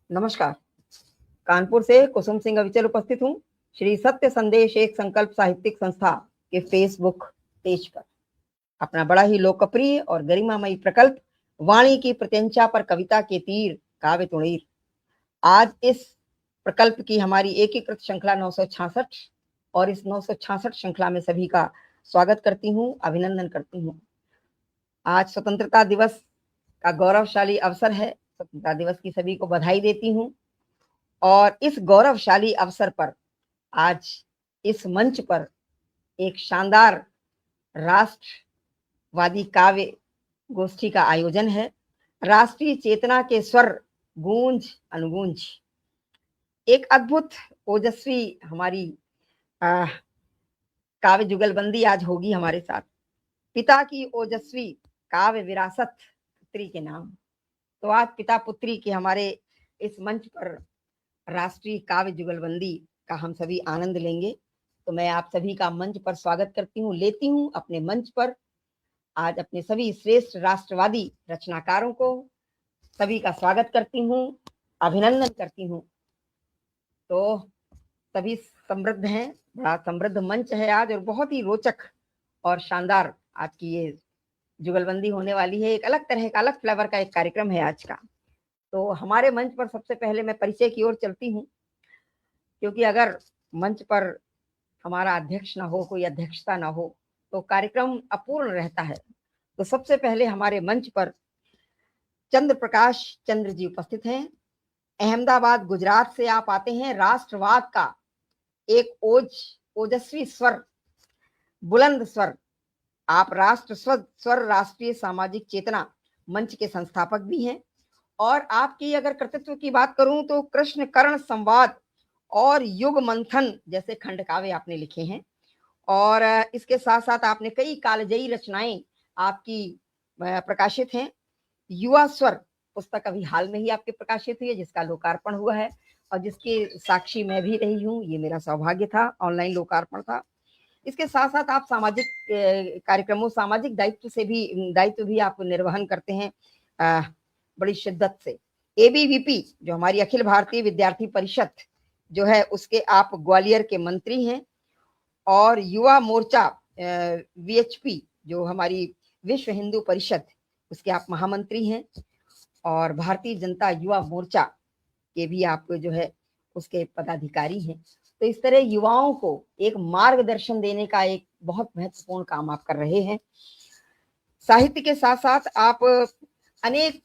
नमस्कार। कानपुर से कुसुम सिंह अविचल उपस्थित हूँ श्री सत्य संदेश एक संकल्प साहित्यिक संस्था के फेसबुक पेज पर अपना बड़ा ही लोकप्रिय और गरिमामयी प्रकल्प वाणी की प्रत्यंचा पर कविता के तीर काव्य तुणीर। आज इस प्रकल्प की हमारी एकीकृत श्रृंखला 966 और इस 966 श्रृंखला में सभी का स्वागत करती हूँ, अभिनंदन करती हूँ। आज स्वतंत्रता दिवस का गौरवशाली अवसर है। स्वतंत्रता दिवस की सभी को बधाई देती हूँ और इस गौरवशाली अवसर पर आज इस मंच पर एक शानदार राष्ट्रवादी काव्य गोष्ठी का आयोजन है। राष्ट्रीय चेतना के स्वर गूंज अनुगूंज, एक अद्भुत ओजस्वी हमारी काव्य जुगलबंदी आज होगी हमारे साथ। पिता की ओजस्वी काव्य विरासत पुत्री के नाम। तो आज पिता पुत्री के हमारे इस मंच पर राष्ट्रीय काव्य जुगलबंदी का हम सभी आनंद लेंगे। तो मैं आप सभी का मंच पर स्वागत करती हूँ, लेती हूँ अपने मंच पर आज अपने सभी श्रेष्ठ राष्ट्रवादी रचनाकारों को सभी का स्वागत करती हूँ, अभिनंदन करती हूँ। तो सभी समृद्ध हैं, बड़ा समृद्ध मंच है आज और बहुत ही रोचक और शानदार आज की ये जुगलबंदी होने वाली है। एक अलग तरह का, अलग फ्लेवर का एक कार्यक्रम है आज का। तो हमारे मंच पर सबसे पहले मैं परिचय की ओर चलती हूँ, क्योंकि अगर मंच पर हमारा अध्यक्ष ना हो, कोई अध्यक्षता ना हो, तो कार्यक्रम अपूर्ण रहता है। तो सबसे पहले हमारे मंच पर चंद्र प्रकाश चंद्र जी उपस्थित हैं। अहमदाबाद गुजरात से आप आते हैं। राष्ट्रवाद का एक ओजस्वी स्वर, बुलंद स्वर। आप राष्ट्र स्वर राष्ट्रीय सामाजिक चेतना मंच के संस्थापक भी हैं और आपकी अगर कृतित्व की बात करूं तो कृष्ण कर्ण संवाद और युग मंथन जैसे खंड काव्य आपने लिखे हैं और इसके साथ साथ आपने कई कालजयी रचनाएं आपकी प्रकाशित हैं। युवा स्वर पुस्तक अभी हाल में ही आपके प्रकाशित हुई है, जिसका लोकार्पण हुआ है और जिसके साक्षी मैं भी रही हूँ। ये मेरा सौभाग्य था, ऑनलाइन लोकार्पण था। इसके साथ साथ आप सामाजिक कार्यक्रमों, सामाजिक दायित्व भी आप निर्वहन करते हैं बड़ी शिद्दत से। एबीवीपी जो हमारी अखिल भारतीय विद्यार्थी परिषद जो है, उसके आप ग्वालियर के मंत्री हैं और युवा मोर्चा वीएचपी जो हमारी विश्व हिंदू परिषद, उसके आप महामंत्री हैं और भारतीय जनता युवा मोर्चा के भी आप जो है उसके पदाधिकारी हैं। तो इस तरह युवाओं को एक मार्गदर्शन देने का एक बहुत महत्वपूर्ण काम आप कर रहे हैं। साहित्य के साथ साथ आप अनेक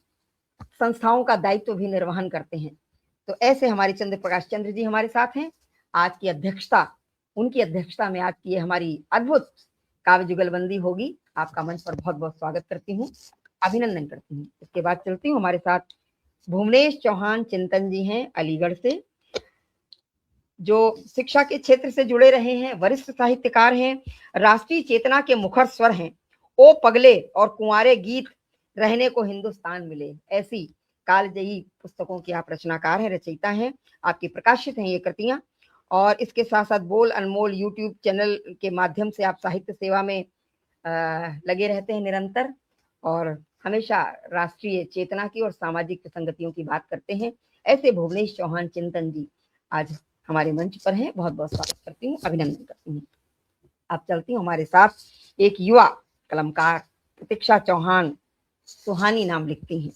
संस्थाओं का दायित्व भी निर्वहन करते हैं। तो ऐसे हमारे चंद्र प्रकाश चंद्र जी हमारे साथ हैं। आज की अध्यक्षता, उनकी अध्यक्षता में आज की हमारी अद्भुत काव्य जुगलबंदी होगी। आपका मंच पर बहुत बहुत स्वागत करती हूँ, अभिनंदन करती हूँ। इसके बाद चलती हूँ, हमारे साथ भुवनेश चौहान चिंतन जी हैं अलीगढ़ से, जो शिक्षा के क्षेत्र से जुड़े रहे हैं, वरिष्ठ साहित्यकार हैं, राष्ट्रीय चेतना के मुखर स्वर हैं। ओ पगले और कुंवारे गीत रहने को हिंदुस्तान मिले, ऐसी कालजयी पुस्तकों की आप रचनाकार हैं, रचयिता हैं। आपकी प्रकाशित हैं ये कृतियां और इसके साथ साथ बोल अनमोल यूट्यूब चैनल के माध्यम से आप साहित्य सेवा में लगे रहते हैं निरंतर और हमेशा राष्ट्रीय चेतना की और सामाजिक विसंगतियों की बात करते हैं। ऐसे भुवनेश चौहान चिंतन जी आज हमारे मंच पर हैं। बहुत बहुत स्वागत करती हूँ, अभिनंदन करती हूँ। अब चलती हूँ हमारे साथ एक युवा कलमकार प्रतीक्षा चौहान, सुहानी नाम लिखती हैं।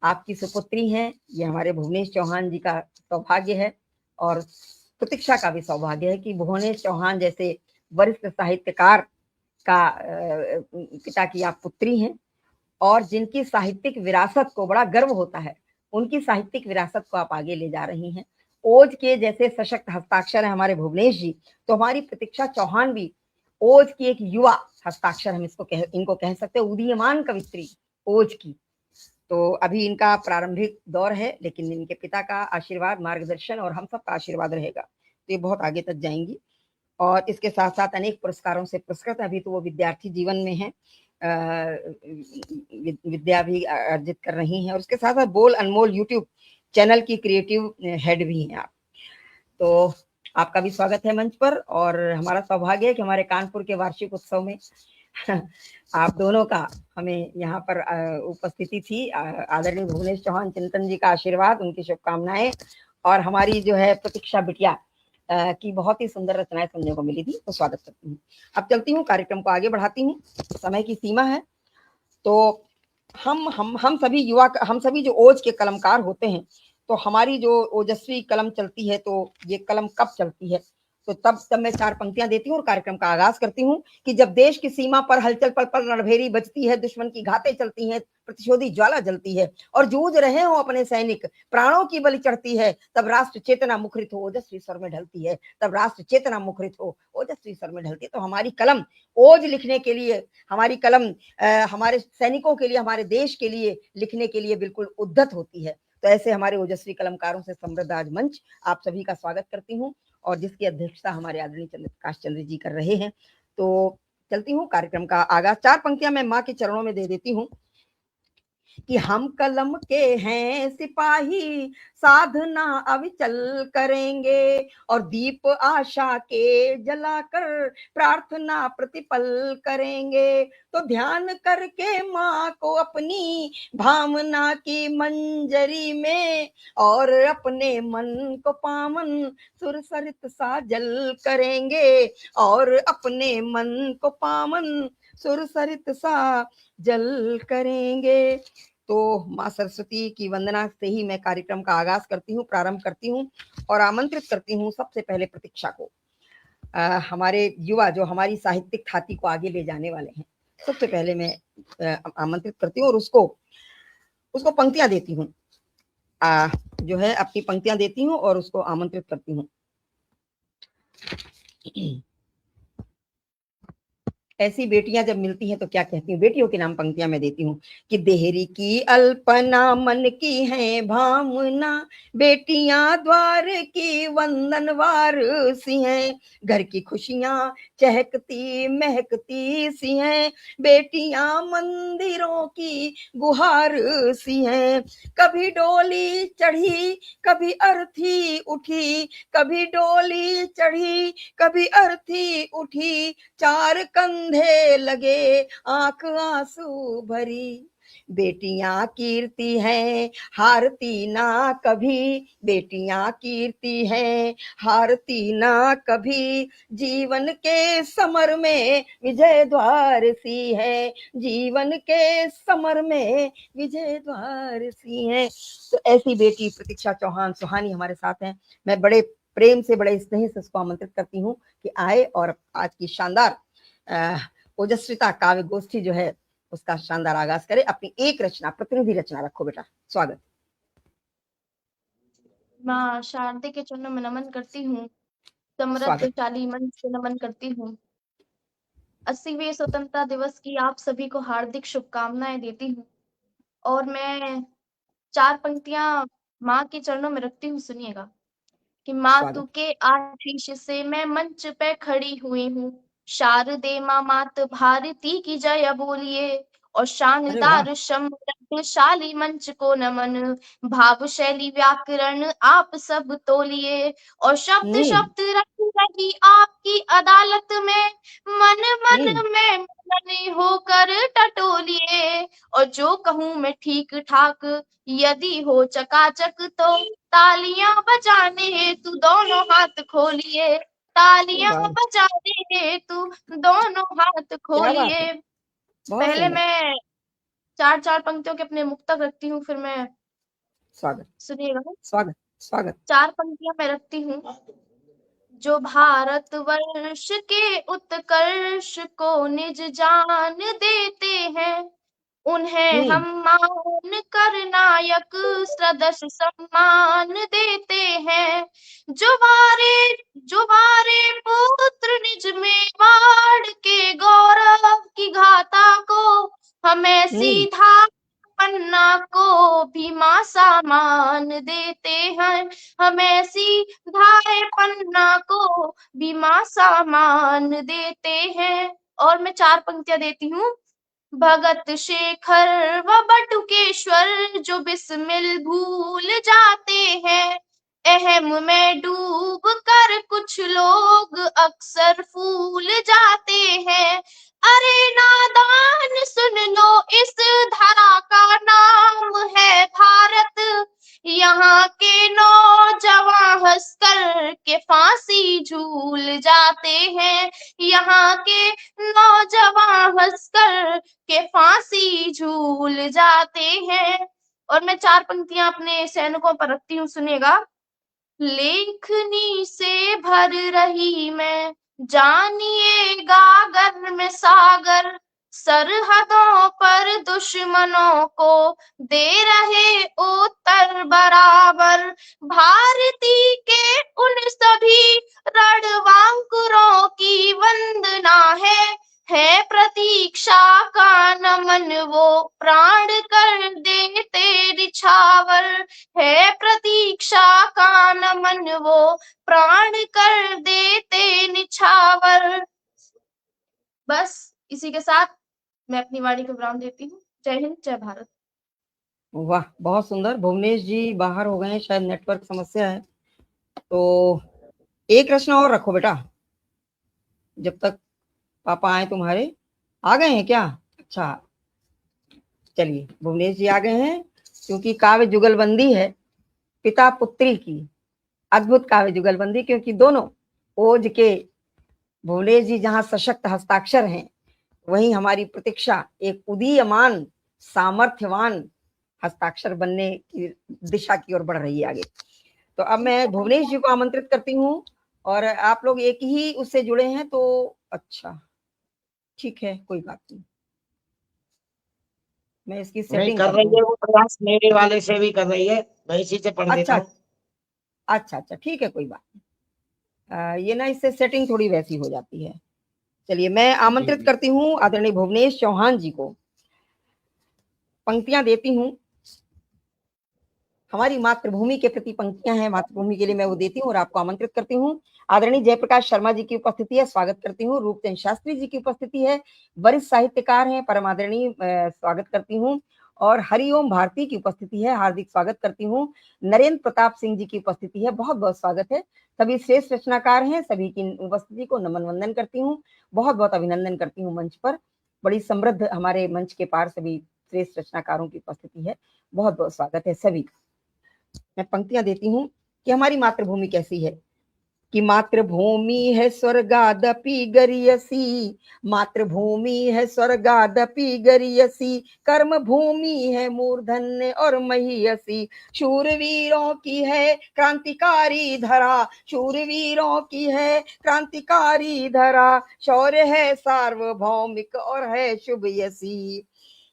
आपकी सुपुत्री हैं। ये हमारे भुवनेश चौहान जी का सौभाग्य है और प्रतीक्षा का भी सौभाग्य है कि भुवनेश चौहान जैसे वरिष्ठ साहित्यकार का पिता की आप पुत्री हैं और जिनकी साहित्यिक विरासत को बड़ा गर्व होता है, उनकी साहित्यिक विरासत को आप आगे ले जा रही हैं। ओज के जैसे सशक्त हस्ताक्षर है हमारे भुवनेश जी, तो हमारी प्रतीक्षा चौहान भी ओज की एक युवा हस्ताक्षर हम इनको कह सकते हैं, उदीयमान कवित्री ओज की। तो अभी इनका प्रारंभिक दौर है, लेकिन इनके पिता का आशीर्वाद, मार्गदर्शन और हम सबका आशीर्वाद रहेगा तो ये बहुत आगे तक जाएंगी। और इसके साथ साथ अनेक पुरस्कारों से पुरस्कृत, अभी तो वो विद्यार्थी जीवन में है, विद्या भी अर्जित कर रही हैं और उसके साथ साथ बोल अनमोल यूट्यूब चैनल की क्रिएटिव हेड भी हैं आप। तो आपका भी स्वागत है मंच पर और हमारा सौभाग्य है कि हमारे कानपुर के वार्षिक उत्सव में आप दोनों का हमें यहाँ पर उपस्थिति थी। आदरणीय भुवनेश चौहान चिंतन जी का आशीर्वाद, उनकी शुभकामनाएं, और हमारी जो है प्रतीक्षा बिटिया की बहुत ही सुंदर रचनाएं सुनने को मिली थी, तो स्वागत करती हूँ। अब चलती हूँ, कार्यक्रम को आगे बढ़ाती हूँ, समय की सीमा है। तो हम सभी युवा, हम सभी जो ओज के कलमकार होते हैं, तो हमारी जो ओजस्वी कलम चलती है, तो ये कलम कब चलती है, तो तब मैं 4 पंक्तियां देती हूँ और कार्यक्रम का आगाज करती हूँ कि जब देश की सीमा पर हलचल पल पल रणभेरी बजती है, दुश्मन की घातें चलती हैं, प्रतिशोधी ज्वाला जलती है और जूझ रहे हो अपने सैनिक, प्राणों की बलि चढ़ती है, तब राष्ट्र चेतना मुखरित हो ओजस्वी स्वर में ढलती है, तब राष्ट्र चेतना मुखरित हो ओजस्वी स्वर में ढलती है। तो हमारी कलम ओज लिखने के लिए, हमारी कलम हमारे सैनिकों के लिए, हमारे देश के लिए लिखने के लिए बिल्कुल उद्यत होती है। तो ऐसे हमारे ओजस्वी कलमकारों से समृद्ध आज मंच आप सभी का स्वागत करती हूँ, और जिसकी अध्यक्षता हमारे आदरणीय प्रकाश चंद्र जी कर रहे हैं। तो चलती हूँ, कार्यक्रम का आगाज 4 पंक्तियां मैं माँ के चरणों में दे देती हूँ कि हम कलम के हैं सिपाही, साधना अविचल करेंगे और दीप आशा के जलाकर प्रार्थना प्रतिपल करेंगे। तो ध्यान करके माँ को अपनी भावना की मंजरी में और अपने मन को पावन सुर सरित सा जल करेंगे और अपने मन को पावन सुर सरित सा जल करेंगे। तो माँ सरस्वती की वंदना से ही मैं कार्यक्रम का आगाज करती हूँ, प्रारंभ करती हूँ और आमंत्रित करती हूँ सबसे पहले प्रतीक्षा को, हमारे युवा जो हमारी साहित्यिक खाती को आगे ले जाने वाले हैं, सबसे पहले मैं आमंत्रित करती हूँ और उसको पंक्तियां देती हूँ, जो है अपनी पंक्तियां देती हूँ और उसको आमंत्रित करती हूँ। ऐसी बेटियां जब मिलती हैं तो क्या कहती हूँ, बेटियों के नाम पंक्तियां मैं देती हूँ कि देहरी की अल्पना मन की है भावना, बेटियां द्वार की वंदनवार सी हैं, घर की खुशियां चहकती महकती सी हैं, बेटियां मंदिरों की गुहार सी हैं। कभी डोली चढ़ी कभी अर्थी उठी, कभी डोली चढ़ी कभी अर्थी उठी, चार कंधे लगे आंख आंसू भरी, बेटियां कीर्ति हैं हारती ना कभी, बेटियां कीर्ति हैं हारती ना कभी, जीवन के समर में विजय द्वार सी है, जीवन के समर में विजय द्वार सी है। तो ऐसी बेटी प्रतीक्षा चौहान सुहानी हमारे साथ हैं। मैं बड़े प्रेम से, बड़े स्नेह से उसको आमंत्रित करती हूँ कि आए और आज की शानदार ओजस्विता काव्य गोष्ठी जो है उसका शानदार आगाज करे। अपनी एक रचना, प्रतिनिधि रचना रखो बेटा, स्वागत। माँ शारदे के चरणों में नमन करती हूँ, समृद्धशाली मंच से नमन करती हूँ। 80वें स्वतंत्रता दिवस की आप सभी को हार्दिक शुभकामनाएं देती हूँ और मैं 4 पंक्तियां माँ के चरणों में रखती हूँ, सुनिएगा कि माँ तू के आशीष से मैं मंच पे खड़ी हुई हूँ, शारदे माँ मात भारती की जय बोलिए और शानदार समृद्धशाली मंच को नमन, भाव शैली व्याकरण आप सब तोलिए और शब्द शब्द रख रही आपकी अदालत में, मन मन में मनन होकर टटोलिए और जो कहूँ मैं ठीक ठाक यदि हो चकाचक तो तालियां बजाने हेतु दोनों हाथ खोलिए, तालियां बजाने हेतु दोनों हाथ खोलिए। पहले मैं 4 पंक्तियों के अपने मुक्तक रखती हूँ, फिर मैं सुनिएगा। स्वागत। 4 पंक्तियां मैं रखती हूँ। जो भारत वर्ष के उत्कर्ष को निज जान देते हैं, उन्हें हम मान कर नायक सदस्य सम्मान देते हैं। जो बारे पुत्र निज मेवाड़ के गौरव की गाथा को, हमें सीधा पन्ना को भी माँ सामान देते हैं, हमें सीधा पन्ना को भी माँ सामान देते हैं। और मैं 4 पंक्तियां देती हूँ। भगत शेखर व बटुकेश्वर जो बिस्मिल भूल जाते हैं, अहम में डूब कर कुछ लोग अक्सर फूल जाते हैं। अरे ना यहाँ के नौजवान हंसकर के फांसी झूल जाते हैं, यहाँ के नौजवान हंसकर के फांसी झूल जाते हैं। और मैं 4 पंक्तियां अपने सैनिकों पर रखती हूँ, सुनिएगा। लेखनी से भर रही मैं, जानिएगा गर में सागर, सरहदों पर दुश्मनों को दे रहे उत्तर बराबर। भारती के उन सभी रणबांकुरों की वंदना है प्रतीक्षा का नमन, वो प्राण कर देते निछावर, है प्रतीक्षा का नमन, वो प्राण कर देते निछावर। बस इसी के साथ मैं अपनी वाणी को विराम देती हूँ। जय हिंद, जय भारत। वाह, बहुत सुंदर। भुवनेश जी बाहर हो गए हैं, शायद नेटवर्क समस्या है। तो एक रचना और रखो बेटा, जब तक पापा आए तुम्हारे। आ गए हैं क्या? अच्छा, चलिए भुवनेश जी आ गए हैं, क्योंकि काव्य जुगलबंदी है पिता पुत्री की, अद्भुत काव्य जुगलबंदी, क्योंकि दोनों ओज के भुवनेश जी जहां सशक्त हस्ताक्षर हैं, वहीं हमारी प्रतीक्षा एक उदीयमान सामर्थ्यवान हस्ताक्षर बनने की दिशा की ओर बढ़ रही है आगे। तो अब मैं भुवनेश जी को आमंत्रित करती हूँ, और आप लोग एक ही उससे जुड़े हैं तो अच्छा ठीक है, कोई बात नहीं, मैं इसकी नहीं सेटिंग कर कर रही दूं। है वो प्रयास, मेरे वाले से भी कर रही है, मैं इसी से पढ़ देता अच्छा हूँ। अच्छा, ठीक है, कोई बात नहीं। ये ना इससे सेटिंग थोड़ी वैसी हो जाती है। चलिए मैं आमंत्रित करती हूँ आदरणीय भुवनेश चौहान जी को, पंक्तियां देती हूँ। हमारी मातृभूमि के प्रति पंक्तियां हैं, मातृभूमि के लिए मैं वो देती हूँ और आपको आमंत्रित करती हूँ। आदरणीय जयप्रकाश शर्मा जी की उपस्थिति है, स्वागत करती हूँ। रूपचंद शास्त्री जी की उपस्थिति है, वरिष्ठ साहित्यकार हैं, परम आदरणीय, स्वागत करती हूँ। और हरिओम भारती की उपस्थिति है, हार्दिक स्वागत करती हूँ। नरेंद्र प्रताप सिंह जी की उपस्थिति है, बहुत बहुत स्वागत है। सभी श्रेष्ठ रचनाकार हैं, सभी की उपस्थिति को नमन वंदन करती हूँ, बहुत बहुत अभिनंदन करती हूँ। मंच पर बड़ी समृद्ध हमारे मंच के पार सभी श्रेष्ठ रचनाकारों की उपस्थिति है, बहुत बहुत स्वागत है सभी का। मैं पंक्तियां देती हूँ कि हमारी मातृभूमि कैसी है। कि मातृभूमि है स्वर्गादपि गरियसी, मातृभूमि है स्वर्गादपि गरियसी, कर्म भूमि है मूर्धन्य और महियसी, शूरवीरों की है क्रांतिकारी धरा, शूरवीरों की है क्रांतिकारी धरा, शौर्य है सार्वभौमिक और है शुभ यसी।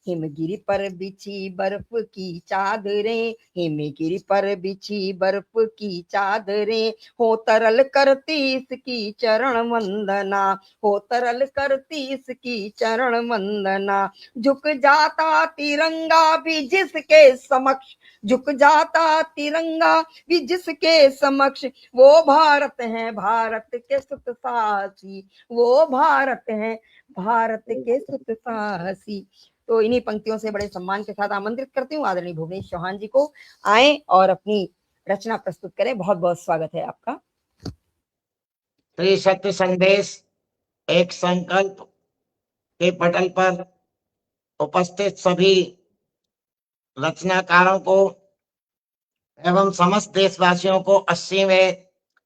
हिमगिरी पर बिछी बर्फ की चादरें, हिमगिरी पर बिछी बर्फ की चादरें, हो तरल करती इसकी चरण वंदना, हो तरल करती इसकी चरण वंदना, झुक जाता तिरंगा भी जिसके समक्ष, झुक जाता तिरंगा भी जिसके समक्ष, वो भारत है भारत के सुत साहसी, वो भारत है भारत के सुत साहसी। तो इन्हीं पंक्तियों से बड़े सम्मान के साथ आमंत्रित करती हूँ आदरणीय भुवनेश चौहान जी को, आए और अपनी रचना प्रस्तुत करें। बहुत बहुत स्वागत है आपका। श्री सत्य संदेश एक संकल्प के पटल पर उपस्थित सभी रचनाकारों को एवं समस्त देशवासियों को 80वें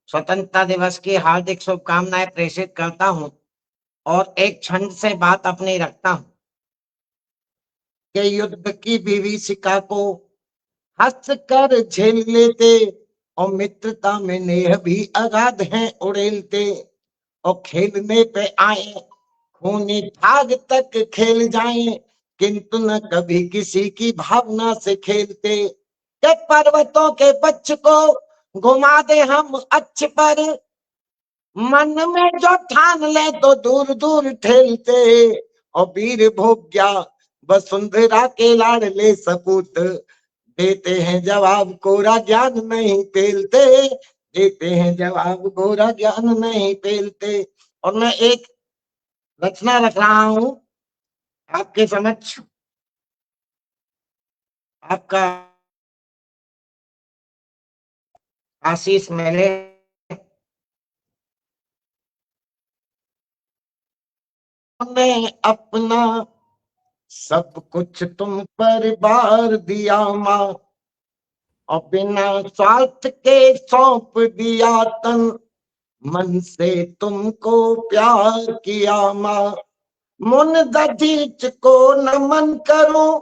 स्वतंत्रता दिवस की हार्दिक शुभकामनाएं प्रेषित करता हूं, और एक छंद से बात अपनी रखता हूं कि युद्ध की विभीषिका को हंस कर झेल लेते, और मित्रता में नेह भी अगाध हैं उड़ेलते, और खेलने पे आए खूनी भाग तक खेल जाएं, किंतु न कभी किसी की भावना से खेलते, के पर्वतों के बच्च को घुमा दे हम अच्छ पर, मन में जो ठान ले तो दूर दूर ठेलते, और वीर भोग्या वसुंधरा के लाडले सपूत, देते हैं जवाब कोरा ज्ञान नहीं पेलते, देते हैं जवाब कोरा ज्ञान नहीं पेलते। और मैं एक रचना रख रहा हूं आपके समक्ष, आपका आशीष मिले। मैं अपना सब कुछ तुम पर बार दिया माँ, और बिना स्वार्थ के सौंप दिया तन, मन से तुमको प्यार किया माँ। मुन दधीच को नमन करूं,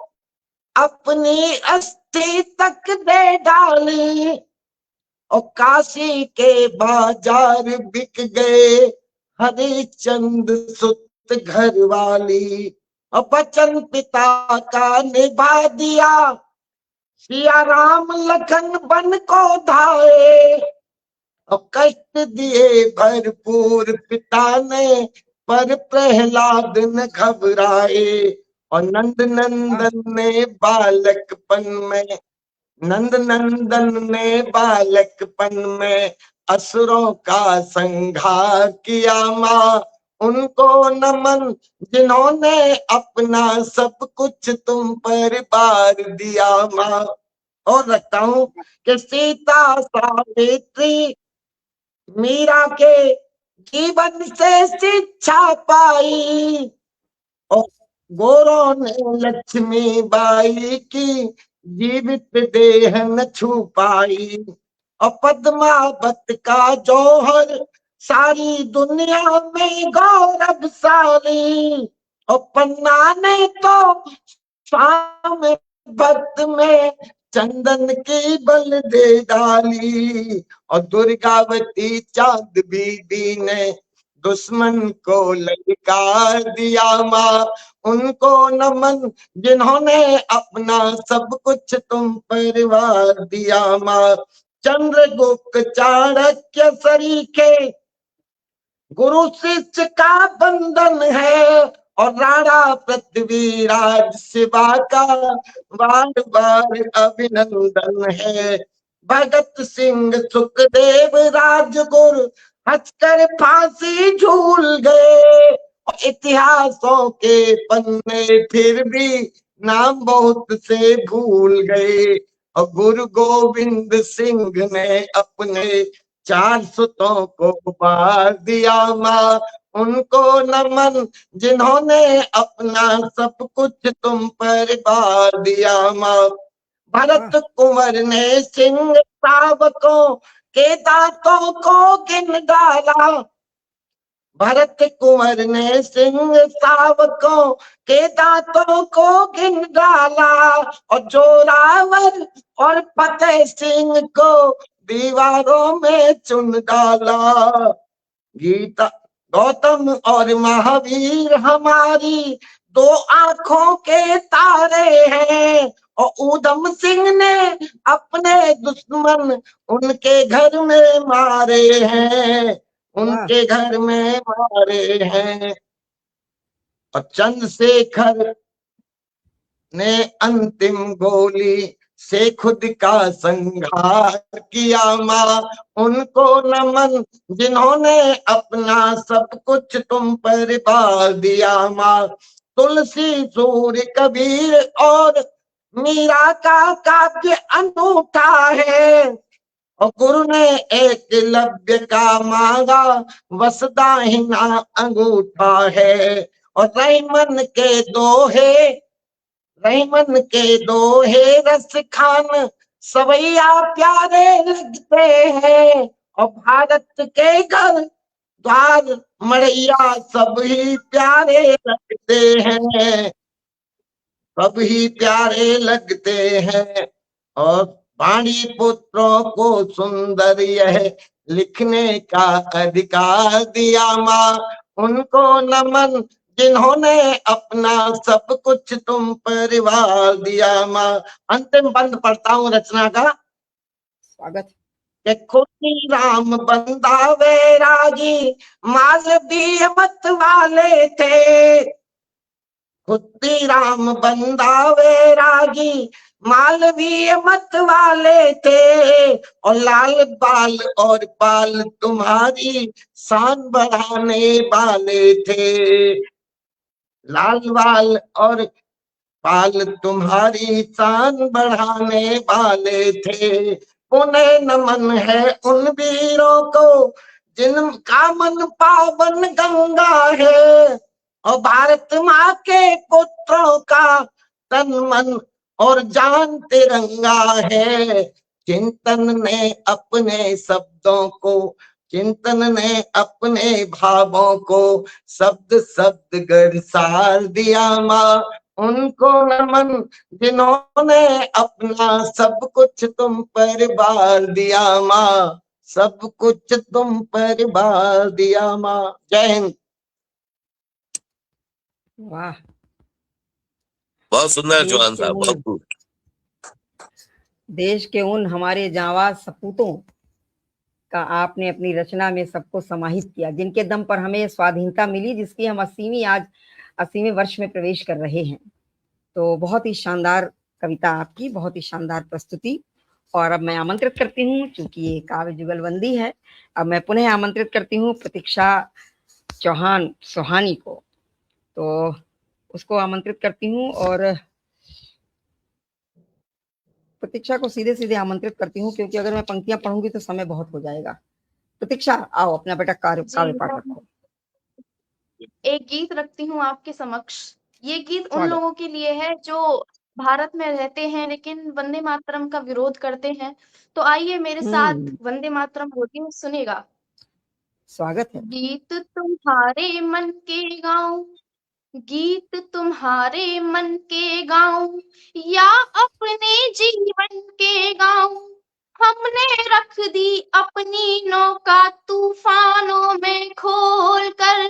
अपनी अस्थि तक दे डाली। और काशी के बाजार बिक गए, हरिचंद सुत घर वाली। और वचन पिता का निभा दिया, सिया राम लखन बन को धाए। और कष्ट दिए भरपूर पिता ने, पर प्रहलाद न घबराए। और नंद नंदन ने बालकपन में, नंद नंदन ने बालकपन में असुरों का संहार किया माँ। उनको नमन जिन्होंने अपना सब कुछ तुम पर बार दिया माँ। और रखता हूं कि सीता सावित्री मीरा के जीवन से शिक्षा पाई। और गोरों ने लक्ष्मी बाई की जीवित देह न छू पाई। और पद्मावत का जौहर सारी दुनिया में गौरवशाली। और पन्ना ने तो शाम भक्त में चंदन की बल दे डाली। और दुर्गावती चांद बीबी ने दुश्मन को ललकार दिया माँ। उनको नमन जिन्होंने अपना सब कुछ तुम पर वार दिया माँ। चंद्रगुप्त चाणक्य सरीखे गुरु शिष्य का बंधन है। और राणा पृथ्वीराज शिवा का बार बार अभिनंदन है। भगत सिंह सुखदेव राजगुरु हंसकर फांसी झूल गए। इतिहासों के पन्ने फिर भी नाम बहुत से भूल गए। और गुरु गोविंद सिंह ने अपने 4 सुतों को बार दिया माँ। उनको नमन जिन्होंने अपना सब कुछ तुम पर बार दिया माँ। भरत कुंवर ने सिंह शावकों के दांतों को गिन डाला। भरत कुंवर ने सिंह शावकों के दांतों को गिन डाला। और जोरावर और फतेह सिंह को दीवारों में चुन डाला। गीता गौतम और महावीर हमारी 2 आंखों के तारे हैं। और ऊधम सिंह ने अपने दुश्मन उनके घर में मारे हैं, उनके घर में मारे हैं। और चंद्रशेखर ने अंतिम गोली से खुद का संहार किया माँ। उनको नमन जिन्होंने अपना सब कुछ तुम पर बार दिया माँ। तुलसी सूर्य कबीर और मीरा का काव्य अनूठा है। और गुरु ने एकलव्य का मांगा वसुदाहिना अंगूठा है। और रहीमन के दोहे रस खान सवैया प्यारे लगते हैं। और भारत के घर द्वार मड़ैया सब ही प्यारे लगते हैं, सब ही प्यारे लगते हैं। और वाणी पुत्रों को सुंदर यह लिखने का अधिकार दिया माँ। उनको नमन जिन्होंने अपना सब कुछ तुम परिवार दिया माँ। अंतिम बंद पढ़ता हूँ रचना का। स्वागत। खुदी राम बंदा वैरागी मालवीय मत वाले थे। खुदी राम बंदा वैरागी मालवीय मत वाले थे। और लाल बाल और पाल तुम्हारी शान बढ़ाने वाले थे। लाल बाल और पाल तुम्हारी शान बढ़ाने वाले थे। उन्हें नमन है उन वीरों को जिनका मन पावन गंगा है। और भारत माँ के पुत्रों का तन मन और जान तिरंगा है। चिंतन ने अपने शब्दों को, चिंतन ने अपने भावों को शब्द शब्द गढ़ सार दिया माँ। उनको नमन जिन्होंने अपना सब कुछ तुम पर बार दिया माँ, सब कुछ तुम पर बार दिया माँ। जय हिंद। वाह, बहुत सुंदर देश चौहान के साहब, बहुत उन खूब। देश के उन हमारे जांबाज सपूतों का आपने अपनी रचना में सबको समाहित किया, जिनके दम पर हमें स्वाधीनता मिली, जिसकी हम 80वें वर्ष में प्रवेश कर रहे हैं। तो बहुत ही शानदार कविता आपकी, बहुत ही शानदार प्रस्तुति। और अब मैं आमंत्रित करती हूँ, चूंकि ये काव्य जुगलबंदी है, अब मैं पुनः आमंत्रित करती हूँ प्रतीक्षा चौहान सोहानी को। तो उसको आमंत्रित करती हूँ और प्रतीक्षा को सीधे सीधे आमंत्रित करती हूँ, क्योंकि अगर मैं पंक्तियां पढ़ूंगी तो समय बहुत हो जाएगा। प्रतीक्षा, आओ अपना बेटा काव्य पाठ रखो। एक गीत रखती हूँ आपके समक्ष। ये गीत उन स्वागत। लोगों के लिए है जो भारत में रहते हैं लेकिन वंदे मातरम का विरोध करते हैं। तो आइए मेरे साथ वंदे मातरम बोलती हूँ, सुनेगा। स्वागत है। गीत तुम्हारे मन के गाऊं, गीत तुम्हारे मन के गाऊं या अपने जीवन के गाऊं। हमने रख दी अपनी नौका तूफानों में खोल कर।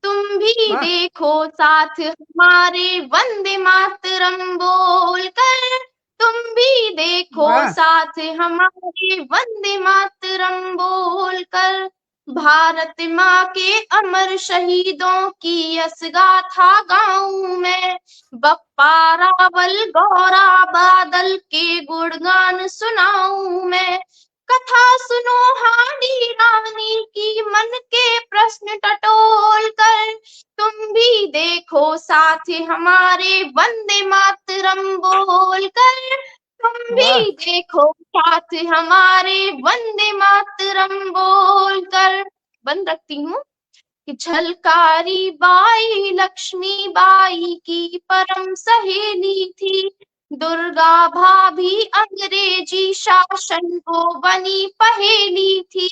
तुम भी वाह। देखो साथ हमारे वंदे मातरम बोल कर। तुम भी देखो वाह। साथ हमारे वंदे मातरम बोल कर। भारत माँ के अमर शहीदों की यश गाथा गाऊं मैं। बप्पा रावल गौरा बादल के गुणगान सुनाऊं मैं। कथा सुनो हाडी रानी की मन के प्रश्न टटोल कर। तुम भी देखो साथ हमारे वंदे मातरम बोल कर। तुम भी देखो साथ हमारे वंदे मातरम बोल कर। बंद रखती हूँ कि झलकारी बाई लक्ष्मी बाई की परम सहेली थी। दुर्गा भाभी अंग्रेजी शासन को बनी पहेली थी।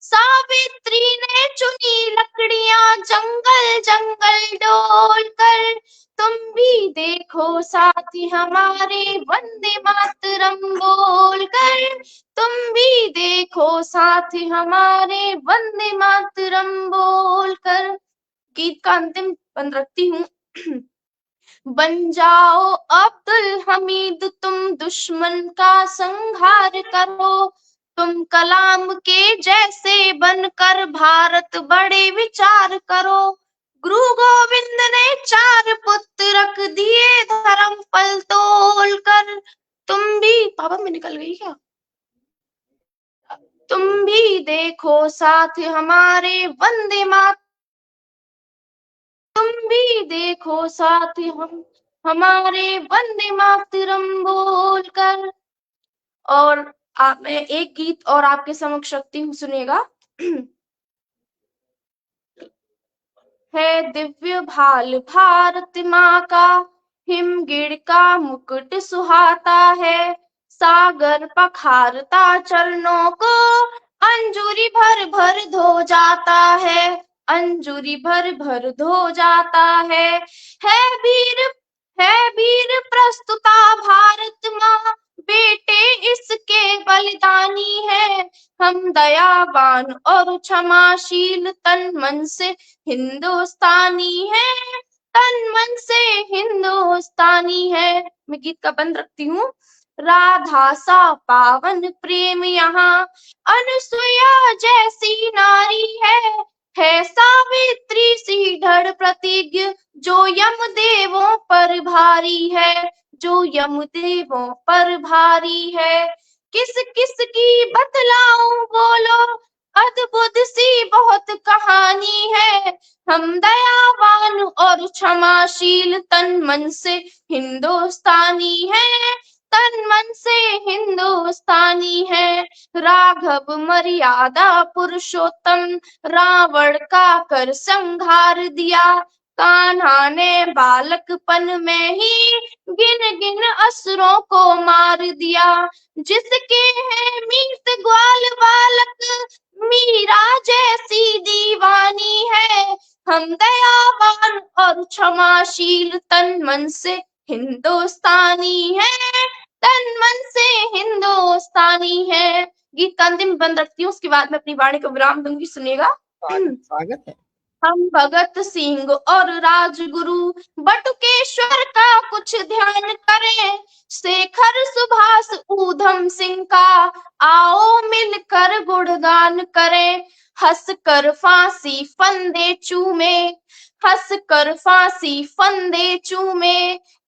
सावित्री ने चुनी लकड़ियां जंगल जंगल डोल कर। तुम भी देखो साथी हमारे वंदे मातरम बोल कर। तुम भी देखो साथ हमारे वंदे मातरम बोल कर। गीत का अंतिम बंद रखती हूँ। बन जाओ अब्दुल हमीद तुम दुश्मन का संहार करो। तुम कलाम के जैसे बनकर भारत बड़े विचार करो। गुरु गोविंद ने 4 पुत्र रख दिए धर्म पल तोल कर। तुम भी पापा में निकल गई क्या? तुम भी देखो साथ हमारे वंदे मातरम। तुम भी देखो साथ हमारे वंदे मातरम बोल कर। और मैं एक गीत और आपके समक्ष रखती हूँ, सुनेगा। है दिव्य भाल भारत माँ का, हिमगिर का मुकुट सुहाता है। सागर पखारता चरणों को, अंजुरी भर भर धो जाता है। अंजुरी भर भर धो जाता है। वीर प्रस्तुता भारत माँ, बेटे इसके बलिदानी है। हम दयावान और क्षमाशील तन मन से हिंदुस्तानी है। तन मन से हिंदुस्तानी है। मैं गीत का बंद रखती हूँ। राधा सा पावन प्रेम यहाँ, अनुसुईया जैसी नारी है सावित्री सी ढड़ प्रतिज्ञ, जो यम देवों पर भारी है। जो यम देवों पर भारी है। किस किस की बतलाऊं बोलो, अद्भुत सी बहुत कहानी है। हम दयावान और क्षमाशील तन मन से हिंदुस्तानी है। तन मन से हिंदुस्तानी है। राघव मर्यादा पुरुषोत्तम, रावण का कर संहार दिया। कान्हा ने बालकपन में ही गिन गिन असुरों को मार दिया। जिसके है मीत ग्वाल बालक, मीरा जैसी दीवानी है। हम दयावान और क्षमाशील, तन मन से हिंदुस्तानी है, तन मन से हिंदुस्तानी है। गीत का अंतिम बंद रखती हूँ, उसके बाद मैं अपनी वाणी को विराम दूंगी, सुनिएगा। स्वागत है। हम भगत सिंह और राजगुरु बटुकेश्वर का कुछ ध्यान करें, शेखर सुभाष ऊधम सिंह का आओ मिलकर गुणगान करें। हंस कर फांसी फंदे चूमे, हंस कर फांसी फंदे चूमे,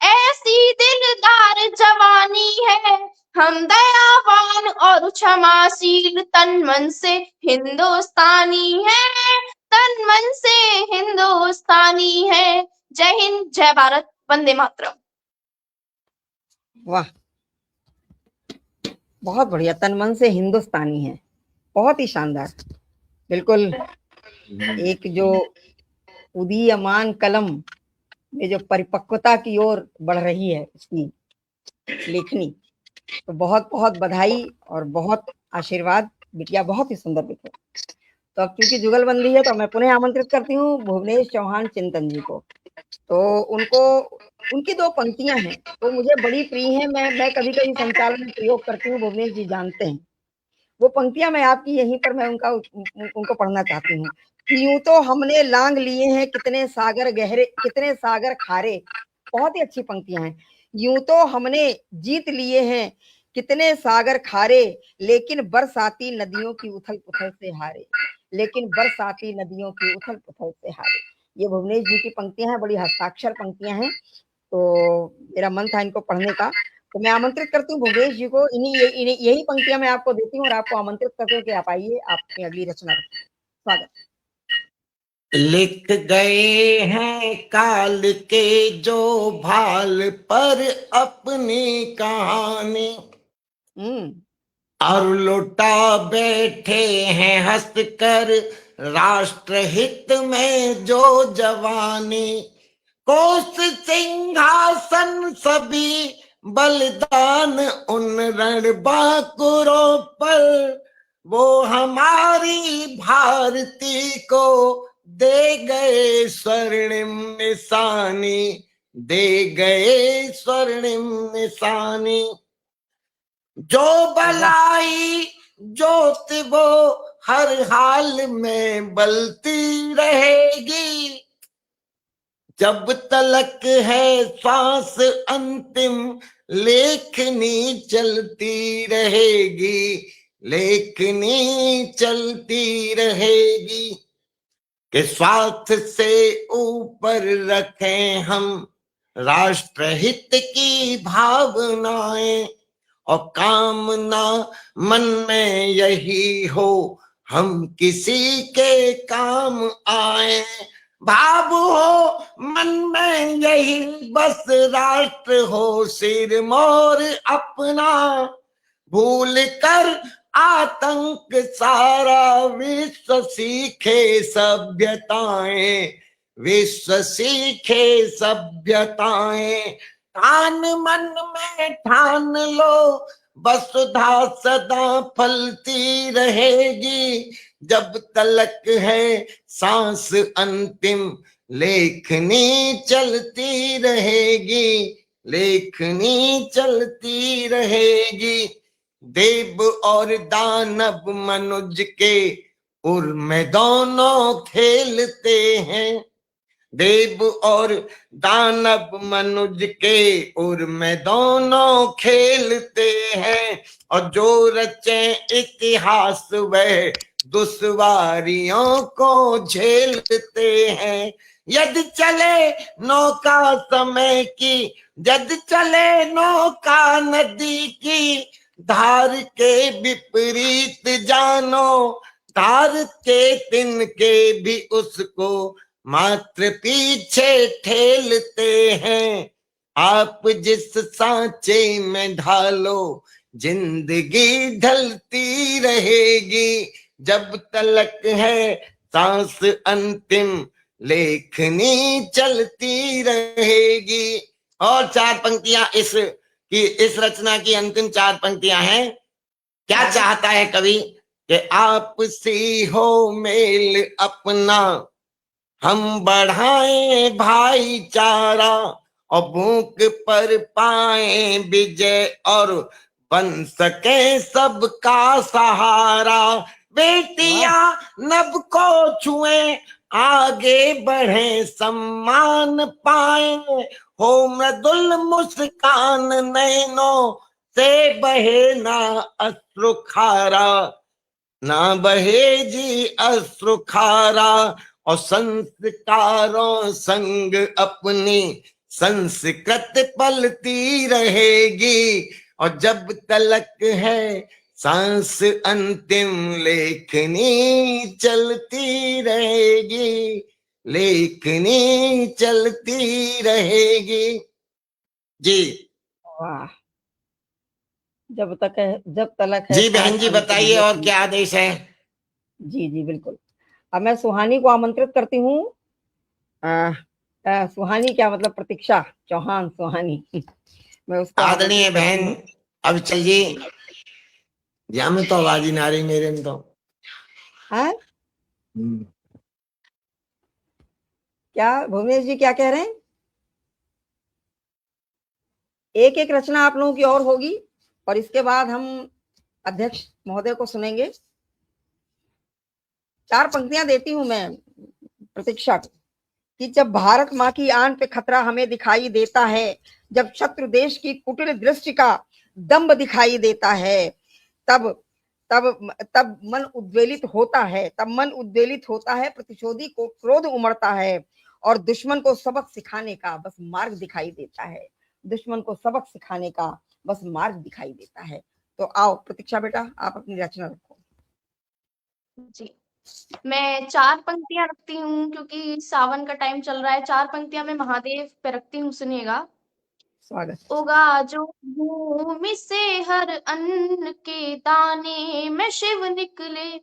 ऐसी दिलदार जवानी है। हम दयावान और क्षमाशील, तन मन से हिंदुस्तानी है, तन मन से हिंदुस्तानी है। जय हिंद, जय भारत, वंदे मातरम। वाह, बहुत बढ़िया। तन मन से हिंदुस्तानी है, बहुत ही शानदार। बिल्कुल एक जो उदीयमान कलम में जो परिपक्वता की ओर बढ़ रही है उसकी लेखनी, तो बहुत बहुत बधाई और बहुत आशीर्वाद। बिटिया बहुत ही सुंदर लिखे। तो अब क्योंकि जुगलबंदी है तो मैं पुनः आमंत्रित करती हूँ भुवनेश चौहान चिंतन जी को। तो उनको उनकी 2 पंक्तियां हैं वो मुझे बड़ी प्रिय हैं। मैं कभी कभी संचालन में प्रयोग करती हूँ, भुवनेश जी जानते हैं। वो पंक्तियां मैं आपकी यहीं पर मैं उनको पढ़ना चाहती हूँ। यूं तो हमने लांग लिए हैं कितने सागर गहरे, कितने सागर खारे। बहुत ही अच्छी पंक्तियां हैं। यूं तो हमने जीत लिए हैं कितने सागर खारे, लेकिन बरसाती नदियों की उथल पुथल से हारे, लेकिन बरसाती नदियों की उथल पुथल से हारे। ये भुवनेश जी की पंक्तियां हैं, बड़ी हस्ताक्षर पंक्तियां हैं। तो मेरा मन था इनको पढ़ने का, तो मैं आमंत्रित करती हूँ भुवनेश जी को। यही पंक्तियां मैं आपको देती हूँ और आपको आमंत्रित करती हूँ कि आप आइए, आप अपनी अगली रचना रखें। स्वागत। लिख गए हैं काल के जो भाल पर अपनी कहानी, और लुटा बैठे हैं हंस कर राष्ट्र हित में जो जवानी। कोस सिंहासन सभी बलिदान उन रणबांकुरों पर, वो हमारी भारती को दे गए स्वर्णिम निशानी, दे गए स्वर्णिम निशानी। जो बलाई ज्योत वो हर हाल में बलती रहेगी, जब तलक है सांस अंतिम लेखनी चलती रहेगी, लेखनी चलती रहेगी। कि स्वार्थ से ऊपर रखें हम राष्ट्र हित की भावनाएं, और कामना मन में यही हो हम किसी के काम आए। भाव हो मन में यही बस राष्ट्र हो सिर मोर अपना, भूल कर आतंक सारा विश्व सीखे सभ्यताएं, विश्व सीखे सभ्यताएं। ठान मन में ठान लो वसुधा सदा फलती रहेगी, जब तलक है सांस अंतिम लेखनी चलती रहेगी, लेखनी चलती रहेगी। देव और दानव मनुज के उर में दोनों खेलते हैं, देव और दानव मनुज के उर में दोनों खेलते हैं। और जो रचे इतिहास वह दुश्वारियों को झेलते हैं। यदि चले नौका समय की, यदि चले नौका नदी की, धार के विपरीत जानो, धार के तिनके भी उसको मात्र पीछे ठेलते हैं। आप जिस सांचे में ढालो जिंदगी ढलती रहेगी, जब तलक है सांस अंतिम लेखनी चलती रहेगी। और 4 पंक्तियां इस रचना की अंतिम 4 पंक्तियां हैं। क्या चाहता है कवि कि आपसी हो मेल अपना, हम बढ़ाएं भाईचारा और भूख पर पाए विजय और बन सके सबका सहारा। बेटियां नभ को छुए आगे बढ़े सम्मान पाए, हो मृदुल मुस्कान नैनों से बहे ना अश्रुखारा, ना बहे जी अश्रुखारा। और संस्कारों संग अपनी संस्कृत पलती रहेगी, और जब तलक है सांस अंतिम लेखनी चलती रहेगी, लेखनी चलती रहेगी। जी वाह, जब तलक है जी बहन जी, सांस अंतिम बताइए और लेखनी। क्या आदेश है। जी जी बिल्कुल। अब मैं सुहानी को आमंत्रित करती हूँ। सुहानी क्या मतलब प्रतीक्षा चौहान सुहानी मैं उसको आदरणीय आमंत्रित करती बहन हूँ। अब चलिए। या में तो आवाज ही ना रही मेरे में तो। हाँ क्या भुवनेश जी क्या कह रहे हैं? एक एक रचना आप लोगों की और होगी और इसके बाद हम अध्यक्ष महोदय को सुनेंगे। 4 पंक्तियां देती हूं मैं प्रतीक्षा को कि जब भारत माँ की आन पे खतरा हमें दिखाई देता है, जब शत्रु देश की कुटिल दृष्टि का दंभ दिखाई देता है, तब तब तब मन उद्वेलित होता है, प्रतिशोधी को क्रोध उमड़ता है और दुश्मन को सबक सिखाने का बस मार्ग दिखाई देता है, तो आओ प्रतीक्षा बेटा आप अपनी रचना रखो। जी, मैं 4 पंक्तियां रखती हूँ क्योंकि सावन का टाइम चल रहा है। 4 पंक्तियां मैं महादेव पे रखती हूँ, सुनिएगा। स्वागत। उगा जो भूमि से हर अन्न के दाने में शिव निकले,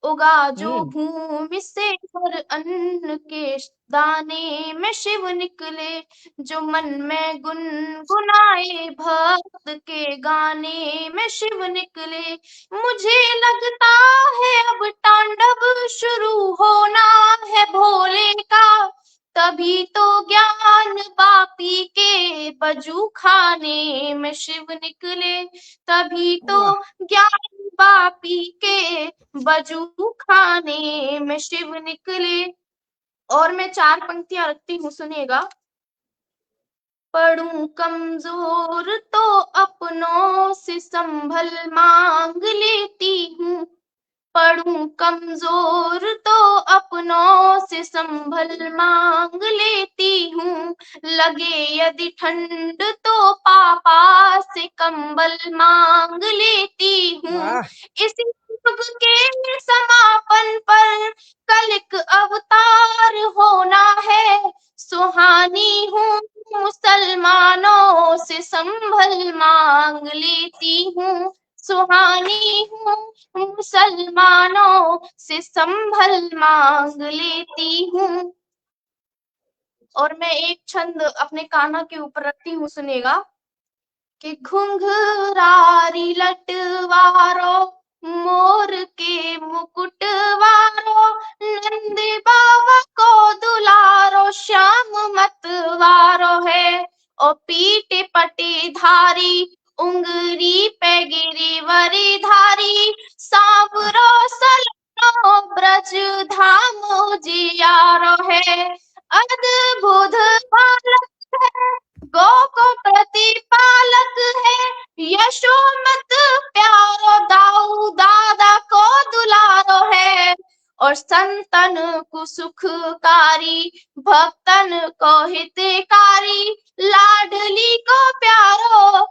उगा जो भूमि से हर अन्न के दाने में शिव निकले, जो मन में गुनगुनाए भक्त के गाने में शिव निकले। मुझे लगता है अब तांडव शुरू होना है भोले का, तभी तो ज्ञान बापी के बजू खाने में शिव निकले, तभी तो ज्ञान बापी के बजू खाने में शिव निकले। और मैं 4 पंक्तियां रखती हूँ, सुनिएगा। पढ़ूं कमजोर तो अपनों से संभल मांग लेती हूँ, पढ़ूं कमजोर तो अपनों से संभल मांग लेती हूँ, लगे यदि ठंड तो पापा से कंबल मांग लेती हूँ। इसी युग के समापन पर कल एक अवतार होना है, सुहानी हूँ मुसलमानों से संभल मांग लेती हूँ, सुहानी हूँ मुसलमानों से संभल मांग लेती हूँ। और मैं एक छंद अपने कान्हा के ऊपर रखती हूँ, सुनेगा कि घुंघरारी लटवारो मोर के मुकुटवारो, नंद बाबा को दुलारो श्याम मतवारो है, और पीटे पटे धारी उंगरी पे गिरिवरी धारी, सांवरो सलनो ब्रज धाम जियारो है, अद्भुत बालक है गौ को प्रतिपालक है, यशोमत प्यारो दाऊ दादा को दुलारो है, और संतन को सुखकारी भक्तन को हितकारी, लाडली को प्यारो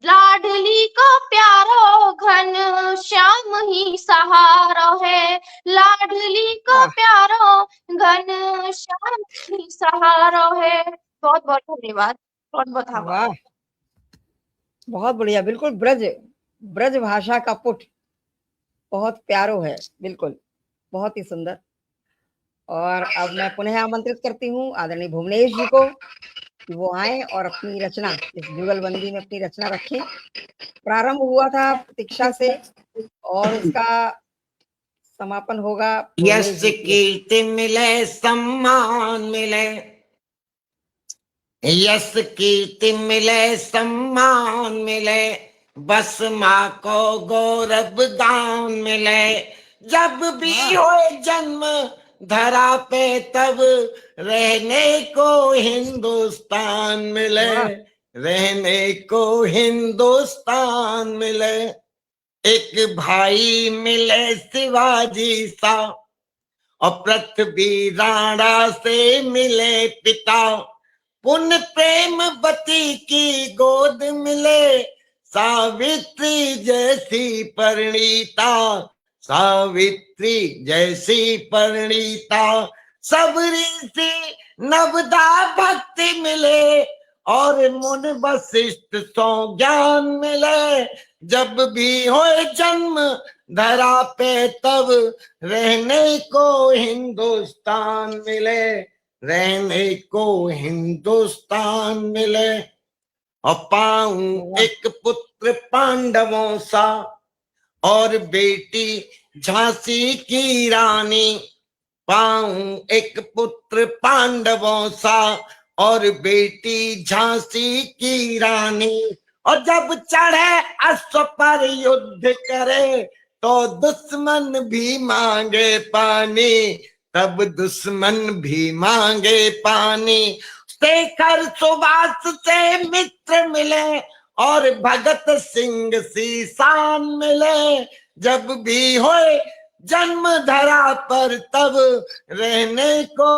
लाडली को प्यारो घन श्याम ही सहारो है, लाडली को प्यारो घन श्याम ही सहारो है। बहुत बहुत धन्यवाद, बहुत बहुत आभार। वाह, बहुत बढ़िया, बिल्कुल ब्रज भाषा का पुट बहुत प्यारो है, बिल्कुल बहुत ही सुंदर। और अब मैं पुनः आमंत्रित करती हूँ आदरणीय भुवनेश जी को कि वो आए और अपनी रचना इस जुगलबंदी में अपनी रचना रखें। प्रारंभ हुआ था प्रतीक्षा से और उसका समापन होगा भुवनेश यश जी की। कीर्ति मिले सम्मान मिले, यश कीर्ति मिले सम्मान मिले, बस माँ को गौरव दान मिले। जब भी हो जन्म धरा पे तब रहने को हिंदुस्तान मिले, वाह। रहने को हिंदुस्तान मिले। एक भाई मिले शिवाजी सा और पृथ्वी राणा से मिले पिता, पुण्य प्रेमवती की गोद मिले सावित्री जैसी परिणीता, सावित्री जैसी परिणीता। सबरी सी नवदा भक्ति मिले और मुन वशिष्ठ सो ज्ञान मिले। जब भी हो जन्म धरा पे तब रहने को हिंदुस्तान मिले, रहने को हिंदुस्तान मिले। और पाऊं एक पुत्र पांडवों सा और बेटी झांसी की रानी, पाऊं एक पुत्र पांडवों सा और बेटी झांसी की रानी। और जब चढ़े अश्व पर युद्ध करे तो दुश्मन भी मांगे पानी, तब दुश्मन भी मांगे पानी। शेखर सुभाष से मित्र मिले और भगत सिंह सी शान मिले। जब भी होए जन्म धरा पर तब रहने को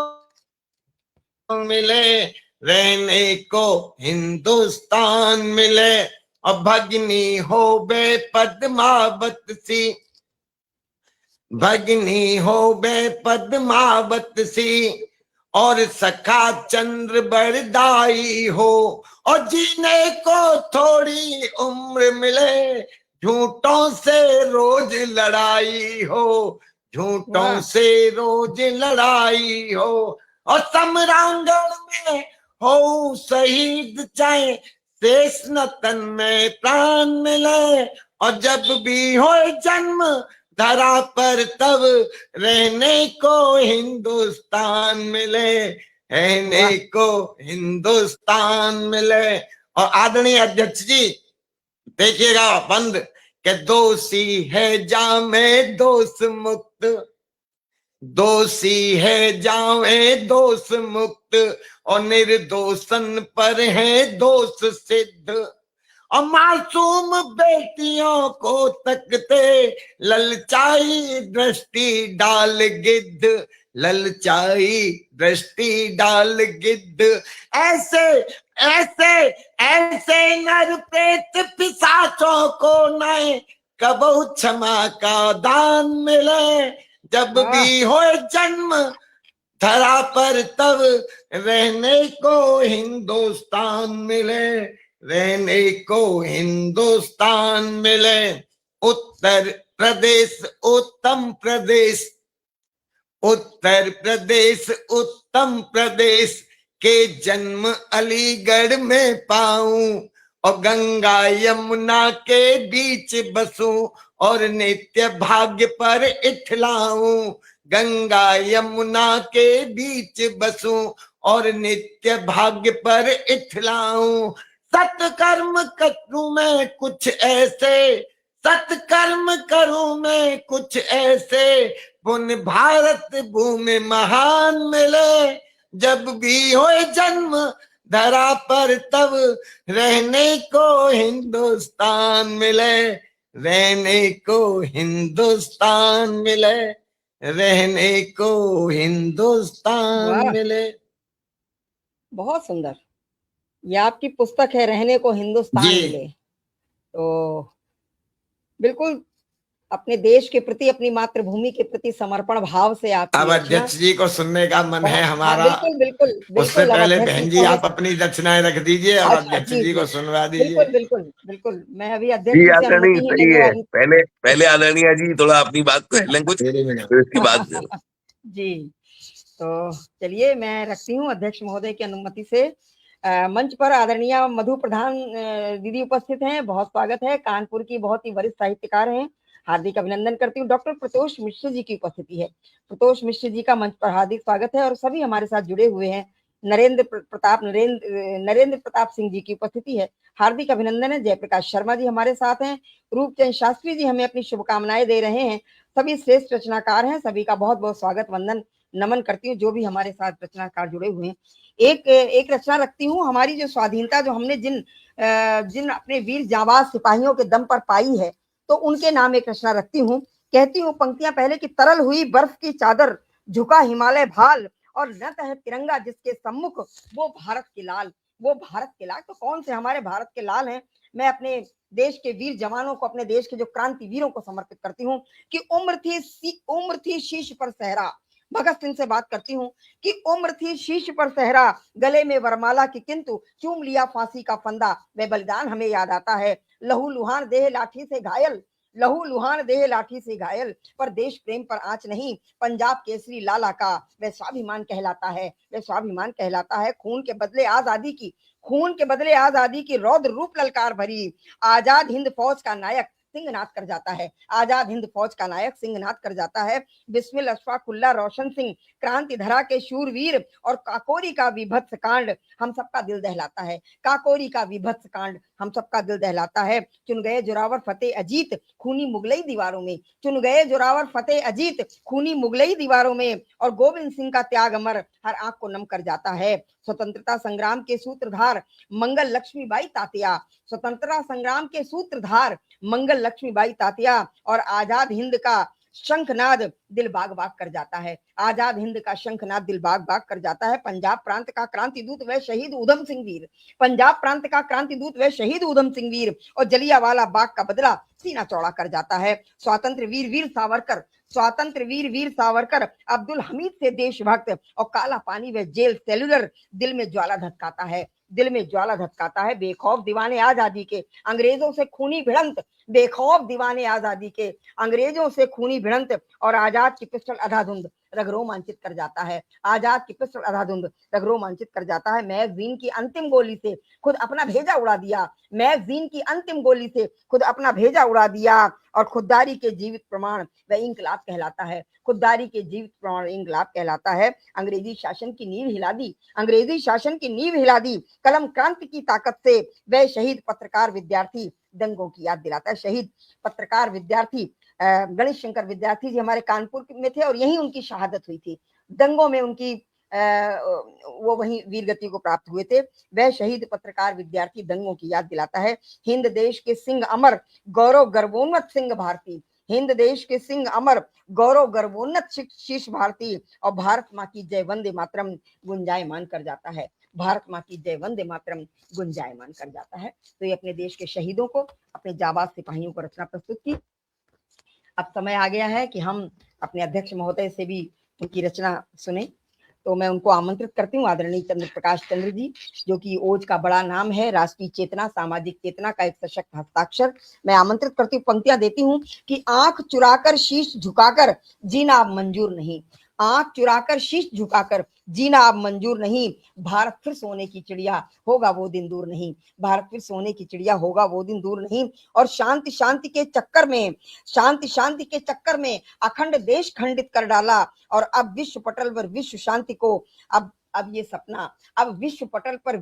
मिले, रहने को हिंदुस्तान मिले। और भगनी हो बे पद्मावत सी, भगनी हो बे पद्मावत सी और सखा चंद्र बरदाई हो। और जीने को थोड़ी उम्र मिले, झूठों से रोज लड़ाई हो, झूठों से रोज लड़ाई हो। और समरांगण में हो शहीद चाहे शेष न तन में प्राण मिले। और जब भी हो जन्म धरा पर तब रहने को हिंदुस्तान मिले, रहने को हिंदुस्तान मिले। और आदरणीय अध्यक्ष जी देखिएगा बंद के दोषी है जामे दोष मुक्त, दोषी है जावे दोष मुक्त और निर्दोषन पर है दोष सिद्ध। और मासूम बेटियों को तकते ललचाई दृष्टि डाल गिद्ध, ललचाई दृष्टि डाल गिद्ध। ऐसे ऐसे ऐसे नर प्रेत पिशाचों को न कबहू क्षमा का दान मिले। जब भी हो जन्म धरा पर तब रहने को हिंदुस्तान मिले, रहने को हिंदुस्तान मिले। उत्तर प्रदेश उत्तम प्रदेश, उत्तर प्रदेश उत्तम प्रदेश के जन्म अलीगढ़ में पाऊं और गंगा यमुना के बीच बसूं और नित्य भाग्य पर इठलाऊं। गंगा यमुना के बीच बसूं और नित्य भाग्य पर इठलाऊं। सत्कर्म करूं मैं कुछ ऐसे, सत्कर्म करूं मैं कुछ ऐसे, पुण्य भारत भूमि महान मिले। जब भी हो जन्म धरा पर तब रहने को हिंदुस्तान मिले, रहने को हिंदुस्तान मिले, रहने को हिंदुस्तान मिले। बहुत सुंदर। ये आपकी पुस्तक है रहने को हिंदुस्तान मिले। तो बिल्कुल अपने देश के प्रति, अपनी मातृभूमि के प्रति समर्पण भाव से आप। अब अध्यक्ष जी को सुनने का मन है हमारा। बिल्कुल बिल्कुल बिल्कुल। उससे पहले बहन जी आप अपनी रचनाएं रख दीजिए और अध्यक्ष जी को सुनवा दीजिए। बिल्कुल बिल्कुल बिल्कुल। मैं अभी अध्यक्ष जी से अनुमति ही लेने वाली। पहले आदरणीय जी थोड़ा अपनी बात कर लें कुछ, फिर इसके बाद जी तो चलिए मैं रखती हूँ अध्यक्ष महोदय की अनुमति से। मंच पर आदरणीय मधु प्रधान दीदी उपस्थित हैं, बहुत स्वागत है। कानपुर की बहुत ही वरिष्ठ साहित्यकार हैं, हार्दिक अभिनंदन करती हूँ। डॉक्टर प्रतोष मिश्र जी की उपस्थिति है, प्रतोष मिश्र जी का मंच पर हार्दिक स्वागत है। और सभी हमारे साथ जुड़े हुए हैं, नरेंद्र प्रताप सिंह जी की उपस्थिति है, हार्दिक अभिनंदन है। जयप्रकाश शर्मा जी हमारे साथ हैं, रूपचंद शास्त्री जी हमें अपनी शुभकामनाएं दे रहे हैं। सभी श्रेष्ठ रचनाकार हैं, सभी का बहुत बहुत स्वागत वंदन नमन करती हूँ, जो भी हमारे साथ रचनाकार जुड़े हुए हैं। एक रचना रखती हूँ, हमारी जो स्वाधीनता जो हमने जिन अपने वीर जांबाज सिपाहियों के दम पर पाई है, तो उनके नाम एक रचना रखती हूँ। कहती हूँ पंक्तियां पहले कि तरल हुई बर्फ की चादर, झुका हिमालय भाल, और न है तिरंगा जिसके सम्मुख वो भारत के लाल। वो भारत के लाल तो कौन से हमारे भारत के लाल हैं? मैं अपने देश के वीर जवानों को, अपने देश के जो क्रांति वीरों को समर्पित करती हूँ कि उम्र थी शीश पर सहरा। भगत सिंह से बात करती हूँ कि उम्र थी शीश पर सहरा, गले में वरमाला की किंतु चूम लिया फांसी का फंदा। वह बलिदान हमें याद आता है, लहू लुहान देह लाठी से घायल, लहू लुहान देह लाठी से घायल, पर देश प्रेम पर आंच नहीं पंजाब केसरी लाला का। वह स्वाभिमान कहलाता है, वह स्वाभिमान कहलाता है। खून के बदले आजादी की रौद्र रूप ललकार भरी, आजाद हिंद फौज का नायक सिंहनाद कर जाता है, आजाद हिंद फौज का नायक सिंहनाद कर जाता है। बिस्मिल अशफाकुल्ला रोशन सिंह, क्रांति धरा के शूरवीर, और काकोरी का विभत्स कांड हम सबका दिल दहलाता है, काकोरी का विभत्स कांड हम सबका दिल दहलाता है। चुन गए जोरावर फतेह अजीत खूनी मुगलई दीवारों में, चुन गए जोरावर फतेह अजीत खूनी मुगलई दीवारों में, और गोविंद सिंह का त्याग अमर हर आंख को नम कर जाता है। स्वतंत्रता संग्राम के सूत्रधार मंगल लक्ष्मीबाई तात्या, स्वतंत्रता संग्राम के सूत्रधार मंगल लक्ष्मीबाई तात्या, और आजाद हिंद का शंखनाद दिल बाग बाग कर जाता है, आजाद हिंद का शंखनाद दिल बाग बाग कर जाता है। पंजाब प्रांत का क्रांति दूत वह शहीद उधम सिंह वीर, पंजाब प्रांत का क्रांति दूत वह शहीद उधम सिंह वीर, और जलियांवाला बाग का बदला सीना चौड़ा कर जाता है। स्वातंत्र वीर वीर सावरकर अब्दुल हमीद से देशभक्त, और काला पानी व जेल सेलुलर दिल में ज्वाला धक्काता है, दिल में ज्वाला धक्काता है। बेखौफ दीवाने आजादी के अंग्रेजों से खूनी भिड़ंत, बेखौफ दीवाने आजादी के अंग्रेजों से खूनी भिड़ंत, और आजाद की पिस्टल अधाधुंध रग रोमांचित कर जाता है, आजाद की पिस्टल अधाधुंध रग रोमांचित कर जाता है। मैगजीन की अंतिम गोली से खुद अपना भेजा उड़ा दिया, मैगजीन की अंतिम गोली से खुद अपना भेजा उड़ा दिया, और खुददारी के जीवित प्रमाण वह इंकलाब कहलाता है, खुददारी के जीवित प्रमाण इंकलाब कहलाता है। अंग्रेजी शासन की नींव हिला दी, अंग्रेजी शासन की नींव हिला दी, कलम क्रांति की ताकत से वह शहीद पत्रकार विद्यार्थी दंगों की याद दिलाता है। शहीद पत्रकार विद्यार्थी गणेश शंकर विद्यार्थी जी हमारे कानपुर में थे, और यहीं उनकी शहादत हुई थी, दंगों में उनकी वो वहीं वीरगति को प्राप्त हुए थे। वह शहीद पत्रकार विद्यार्थी दंगों की याद दिलाता है। हिंद देश के सिंह अमर गौरव गर्वोन्नत सिंह भारती, हिंद देश के सिंह अमर गौरव गर्वोन्नत शीर्ष भारती, और भारत माँ की जय वंदे मातरम गुंजायमान कर जाता है, भारत माँ की जय वंदे मातरम गुंजायमान कर जाता है। तो ये अपने देश के शहीदों को, अपने जाबाज सिपाहियों को रचना प्रस्तुत की। अब समय आ गया है कि हम अपने अध्यक्ष महोदय से भी उनकी रचना सुने, तो मैं उनको आमंत्रित करती हूँ। आदरणीय चंद्र प्रकाश चंद्र जी, जो कि ओज का बड़ा नाम है, राष्ट्रीय चेतना, सामाजिक चेतना का एक सशक्त हस्ताक्षर, मैं आमंत्रित करती हूँ, पंक्तियां देती हूँ कि आंख चुराकर शीश झुकाकर जीना अब मंजूर नहीं, आंख चुराकर शीश झुकाकर जीना अब मंजूर नहीं, भारत फिर सोने की चिड़िया होगा वो दिन दूर नहीं, भारत फिर सोने की चिड़िया होगा वो दिन दूर नहीं। और शांति शांति के चक्कर में अखंड देश खंडित कर डाला, और अब विश्व पटल पर विश्व शांति को अब ये सपना, अब विश्व पटल पर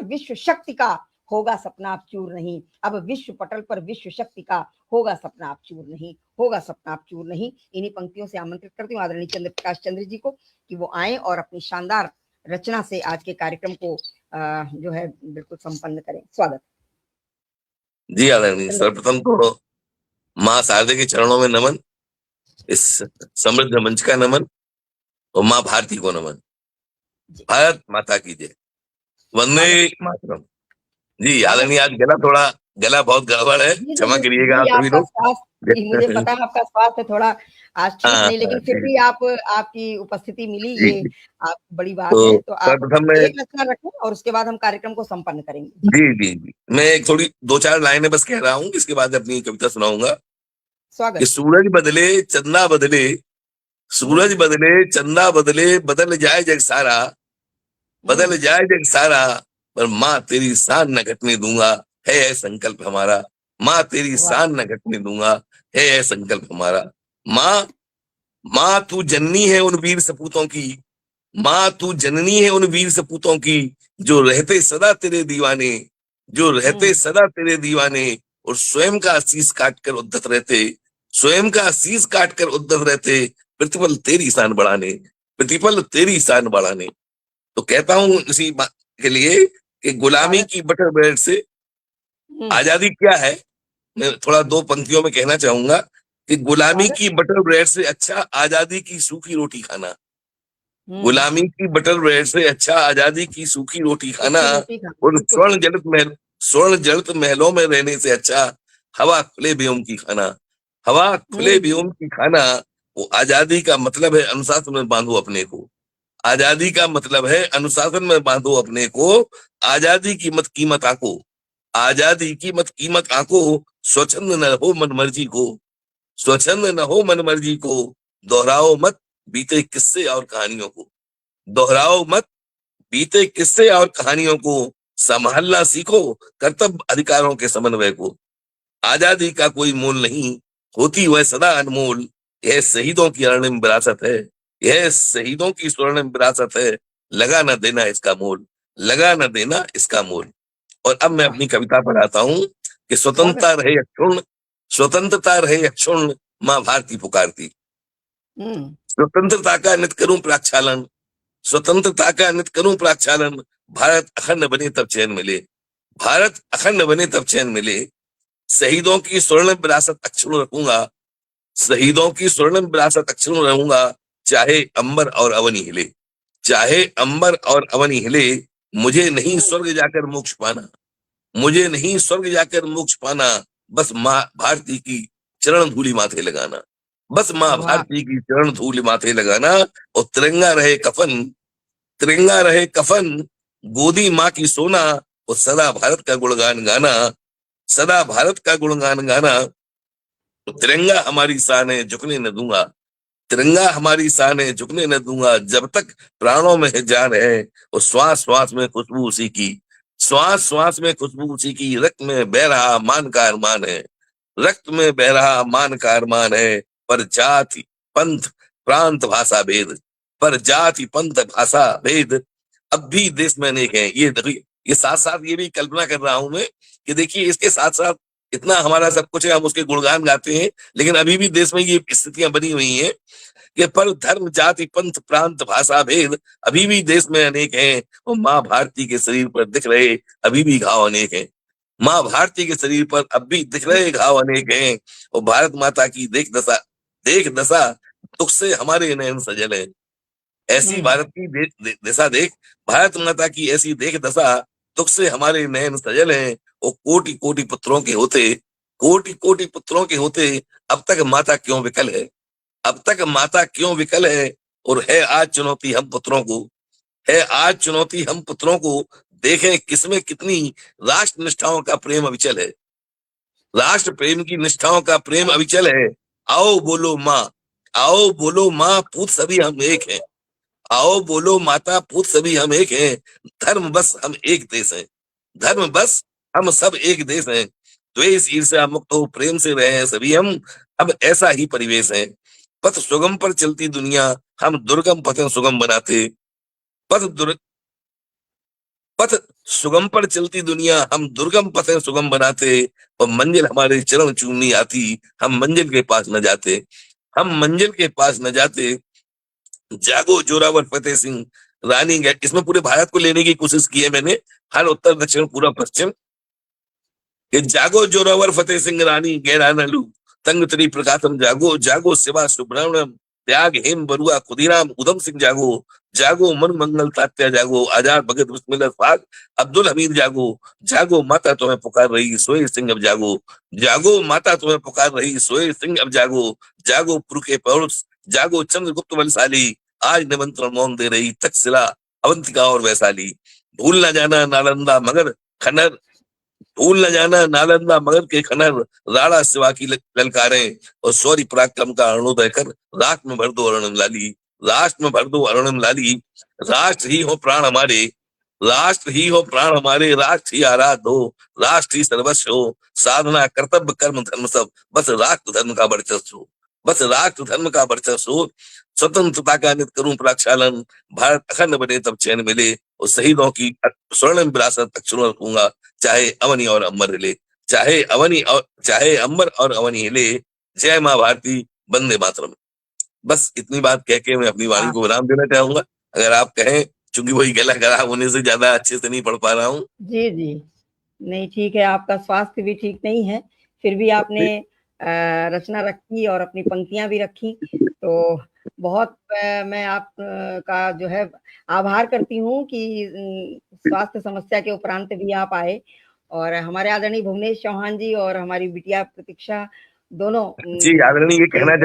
विश्व शक्ति का होगा सपना अब चूर नहीं, अब विश्व पटल पर विश्व शक्ति का होगा सपना अब चूर नहीं, होगा सपना अब चूर नहीं। इन्हीं पंक्तियों से आमंत्रित करती हूँ आदरणीय चंद्र प्रकाश चंद्र जी को कि वो आए और अपनी शानदार रचना से आज के कार्यक्रम को जो है बिल्कुल संपन्न करें। स्वागत जी आदरणीय, सर्वप्रथम तो माँ शारदे के चरणों में नमन, इस समृद्ध मंच का नमन, और माँ भारती को नमन। भारत माता की जय, वंदे मातरम। जी आदरणीय, आज गला बहुत गड़बड़ है, क्षमा करिएगा आप सभी लोग। मुझे पता है आपका स्वास्थ्य थोड़ा आज ठीक नहीं, लेकिन फिर भी आपकी उपस्थिति मिली, ये आप बड़ी बात है। तो आप एक रचना रखें और उसके बाद हम कार्यक्रम को संपन्न करेंगे। जी, मैं एक थोड़ी 2-4 लाइनें बस कह रहा हूँ, इसके बाद अपनी कविता सुनाऊंगा। स्वागत। कि सूरज बदले, चंदा बदले, सूरज बदले, चंदा बदले, बदल जाए जग सारा, बदल जाए जग सारा, पर माँ तेरी शान न घटने दूंगा, है संकल्प हमारा। माँ तेरी वाह शान न घटने दूंगा, है संकल्प हमारा। माँ, माँ तू जननी है उन वीर सपूतों की, माँ तू जननी है उन वीर सपूतों की, जो रहते सदा तेरे दीवाने, जो रहते सदा तेरे दीवाने, और स्वयं का शीश काट कर उद्धत रहते, स्वयं का शीश काट कर उद्धत रहते, प्रतिपल तेरी शान बढ़ाने, प्रतिपल तेरी शान बढ़ाने। तो कहता हूं इसी बात के लिए कि गुलामी भारत की बटर ब्रेड से आजादी क्या है, मैं थोड़ा दो पंक्तियों में कहना चाहूंगा कि गुलामी भारत की बटर ब्रेड से अच्छा आजादी की सूखी रोटी खाना, गुलामी की बटर ब्रेड से अच्छा आजादी की सूखी रोटी खाना, सूखी रोटी खाना और बिल्कुल सही। स्वर्ण जलित महलों में रहने से अच्छा हवा खुले व्योम की खाना, हवा खुले व्योम की खाना। वो आजादी का मतलब है अनुशासन में बांधो अपने को, आजादी का मतलब है अनुशासन में बांधो अपने को, आजादी की मत कीमत आंको, आजादी की मत कीमत आंको, स्वच्छंद न हो मन मर्जी को, स्वच्छंद न हो मन मर्जी को, दोहराओ मत बीते किस्से और कहानियों को, दोहराओ मत बीते किस्से और कहानियों को, संभालना सीखो कर्तव्य अधिकारों के समन्वय को। आजादी का कोई मोल नहीं, होती वह सदा अनमोल, यह शहीदों की अनम विरासत है, यह शहीदों की स्वर्णिम विरासत है, लगा न देना इसका मोल, लगा न देना इसका मोल। और अब मैं वाह अपनी कविता पर आता हूं कि स्वागत। स्वतंत्रता रहे अक्षुण्ण, स्वतंत्रता रहे अक्षुण्ण, माँ भारती पुकारती। स्वतंत्रता का नित करूं प्रक्षालन, स्वतंत्रता का नित करूं प्रक्षालन, भारत अखंड बने तब चैन मिले, भारत अखंड बने तब चैन मिले, शहीदों की स्वर्णिम विरासत अक्षुण्ण रखूंगा, शहीदों की स्वर्णिम विरासत अक्षुण्ण रहूंगा, चाहे अंबर और अवनी हिले, चाहे अंबर और अवनी हिले, मुझे नहीं स्वर्ग जाकर मोक्ष पाना, मुझे नहीं स्वर्ग जाकर मोक्ष पाना, बस माँ भारती की चरण धूलि माथे लगाना, बस माँ वाह भारती की चरण धूलि माथे लगाना, और तिरंगा रहे कफन, तिरंगा रहे कफन, गोदी माँ की सोना, और सदा भारत का गुणगान गाना, सदा भारत का गुणगान गाना। तो तिरंगा हमारी शान है झुकने न दूंगा, तिरंगा हमारी शान है झुकने न दूंगा, जब तक प्राणों में है जान है, और श्वास श्वास में खुशबू उसी की, श्वास श्वास में खुशबू उसी की, रक्त में बह रहा मान का अरमान है, रक्त में बह रहा मान का अरमान है, पर जाति पंथ प्रांत भाषा भेद, पर जाति पंथ भाषा भेद अब भी देश में अनेक है। ये देखिए, ये साथ साथ ये भी कल्पना कर रहा हूं मैं कि देखिए इसके साथ साथ इतना हमारा सब कुछ है, हम उसके गुणगान गाते हैं, लेकिन अभी भी देश में ये स्थितियां बनी हुई हैं कि पर धर्म जाति पंथ प्रांत भाषा भेद अभी भी देश में अनेक हैं, और माँ भारती के शरीर पर दिख रहे अभी भी घाव अनेक हैं, माँ भारती के शरीर पर अब भी दिख रहे घाव अनेक हैं, और भारत माता की देख दशा दुख से हमारे नयन सजल है, ऐसी भारत की दशा देख, भारत माता की ऐसी देख दशा दुख से हमारे नयन सजल हैं, और कोटि कोटि पुत्रों के होते, कोटि कोटि पुत्रों के होते, अब तक माता क्यों विकल है, अब तक माता क्यों विकल है, और है आज चुनौती हम पुत्रों को, है आज चुनौती हम पुत्रों को, देखें किसमें कितनी राष्ट्र निष्ठाओं का प्रेम अविचल है, राष्ट्र प्रेम की निष्ठाओं का प्रेम अविचल है। आओ बोलो माँ, आओ बोलो माँ, पूत सभी हम एक हैं, आओ बोलो माता पूत सभी हम एक हैं, धर्म बस हम एक देश हैं, धर्म बस हम सब एक देश हैं, द्वेष ईर्ष्या मुक्त हो प्रेम से रहे हैं सभी हम, अब ऐसा ही परिवेश है, पथ सुगम पर चलती दुनिया हम दुर्गम पथ सुगम बनाते, पथ सुगम पर चलती दुनिया हम दुर्गम पथ सुगम बनाते, और मंजिल हमारे चरण चूमनी आती, हम मंजिल के पास न जाते, हम मंजिल के पास न जाते, जागो जोरावर फतेह सिंह रानी गैर, इसमें पूरे भारत को लेने की कोशिश की है मैंने, हर उत्तर दक्षिण पूरा पश्चिम, कि जागो जोरावर फतेह सिंह रानी गैरानलू, तंग त्री प्रकाशम जागो, जागो शिवा सुब्रमण्यम, त्याग हेम बरुआ खुदीराम उधम सिंह जागो, जागो मन मंगल तात्या जागो, आजाद भगत बिस्मिल्लाह फाक अब्दुल हमीद जागो, जागो माता तुम्हें पुकार रही सोए सिंह अब जागो, जागो माता तुम्हें पुकार रही सोए सिंह अब जागो, जागो पुर के पौरुष, जागो चंद्रगुप्त बलशाली, आज निमंत्रण मौन दे रही तक्षशिला अवंतिका और वैशाली, भूल ना जाना नालंदा मगर खनर, भूल न जाना नालंदा मगध के खनर, राणा शिवा की ललकारें, और शौर्य पराक्रम का अरुणोदय कर राष्ट्र में भर दो अरुणम लाली, राष्ट्र में भर दो अरुणम लाली। राष्ट्र ही हो प्राण हमारे, राष्ट्र ही हो प्राण हमारे, राष्ट्र ही आराध हो, राष्ट्र ही सर्वस्व हो, साधना कर्तव्य कर्म धर्म सब, बस राष्ट्र धर्म का वर्चस्व हो, बस राष्ट्र धर्म का वर्चस्व हो। स्वतंत्रता का नित करूं प्रक्षालन, भारत अखंड बने तब चैन मिले, और शहीदों की स्वर्णिम विरासत अक्षरों रखूंगा, चाहे अवनी और अमर हिले, चाहे अंबर और अवनी हिले। जय माँ भारती, वंदे मातरम। बस इतनी बात कह के मैं अपनी वाणी को विराम देना चाहूंगा। अगर आप कहें, चूंकि वही गला खराब होने से ज्यादा अच्छे से नहीं पढ़ पा रहा हूँ। जी जी, नहीं ठीक है, आपका स्वास्थ्य भी ठीक नहीं है, फिर भी आपने रचना रखी और अपनी पंक्तियां भी रखी, तो बहुत मैं आप का जो है आभार करती हूँ कि स्वास्थ्य समस्या के उपरांत भी आप आए, और हमारे आदरणीय भुवनेश चौहान जी और हमारी बिटिया प्रतीक्षा दोनों जी आदरणीय, ये कहना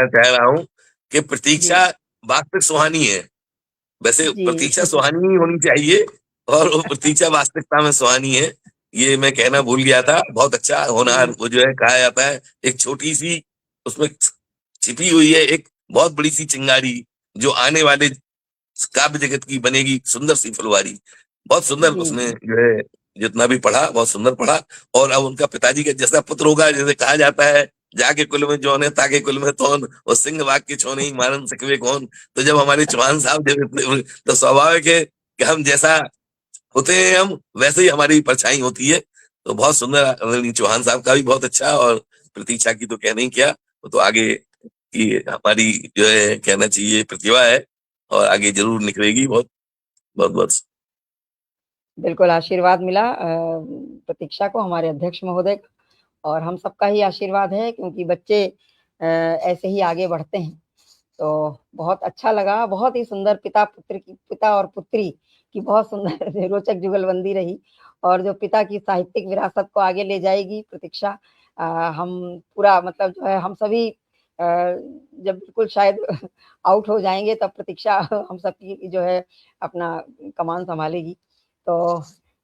चाह रहा हूँ कि प्रतीक्षा वास्तविक सुहानी है। वैसे प्रतीक्षा सुहानी ही होनी चाहिए, और वो प्रतीक्षा वास्तविकता में सुहानी है, ये मैं कहना भूल गया था। बहुत अच्छा होनहार, वो जो है कहा जाता है, एक छोटी सी उसमें छिपी हुई है एक बहुत बड़ी सी चिंगारी, जो आने वाले काव्य जगत की बनेगी सुंदर सी फुलवारी। बहुत सुंदर उसने जो है जितना भी पढ़ा, बहुत सुंदर पढ़ा। और अब उनका पिताजी का जैसा पुत्र होगा, जैसे कहा जाता है, जाके कुल में जौन है ताके कुल में तौन, और सिंह वाग के छोने ही मारन सिकवे कौन। तो जब हमारे चौहान साहब जब, तो स्वाभाविक है कि हम जैसा होते हैं, हम वैसे ही हमारी परछाई होती है। तो बहुत सुंदर आदरणीय चौहान साहब का भी बहुत अच्छा, और प्रतीक्षा की तो कहना ही क्या, वो तो आगे की हमारी जो है कहना चाहिए प्रतिभा है, और आगे जरूर निकलेगी। बहुत बहुत बहुत बिल्कुल आशीर्वाद मिला प्रतीक्षा को, हमारे अध्यक्ष महोदय का, और हम सबका ही आशीर्वाद है, क्योंकि बच्चे ऐसे ही आगे बढ़ते हैं। तो बहुत अच्छा लगा, बहुत ही सुंदर पिता और पुत्री की बहुत सुंदर रोचक जुगलबंदी रही, और जो पिता की साहित्यिक विरासत को आगे ले जाएगी प्रतीक्षा, हम पूरा मतलब जो है हम सभी जब बिल्कुल शायद आउट हो जाएंगे, तब प्रतीक्षा हम सबकी जो है अपना कमान संभालेगी। तो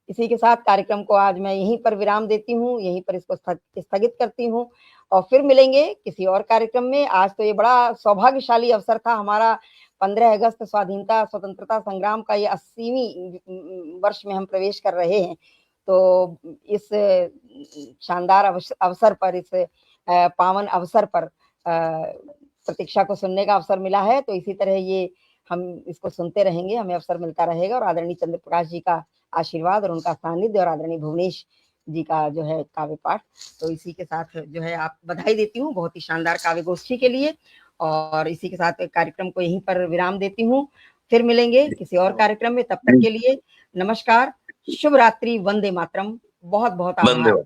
इसी के साथ कार्यक्रम को आज मैं यहीं पर विराम देती हूँ, यहीं पर इसको स्थगित करती हूँ, और फिर मिलेंगे किसी और कार्यक्रम में। आज तो ये बड़ा सौभाग्यशाली अवसर था हमारा, 15 अगस्त स्वाधीनता स्वतंत्रता संग्राम का ये 80वीं वर्ष में हम प्रवेश कर रहे हैं। तो इस शानदार अवसर पर, इस पावन अवसर पर प्रतीक्षा को सुनने का अवसर मिला है। तो इसी तरह ये हम इसको सुनते रहेंगे, हमें अवसर मिलता रहेगा, और आदरणीय चंद्र प्रकाश जी का आशीर्वाद और उनका सानिध्य, और आदरणीय भुवनेश जी का जो है काव्य पाठ। तो इसी के साथ जो है आप बधाई देती हूँ बहुत ही शानदार काव्य गोष्ठी के लिए, और इसी के साथ कार्यक्रम को यहीं पर विराम देती हूँ। फिर मिलेंगे किसी और कार्यक्रम में, तब तक के लिए नमस्कार, शुभ रात्रि, वंदे मातरम, बहुत बहुत आभार।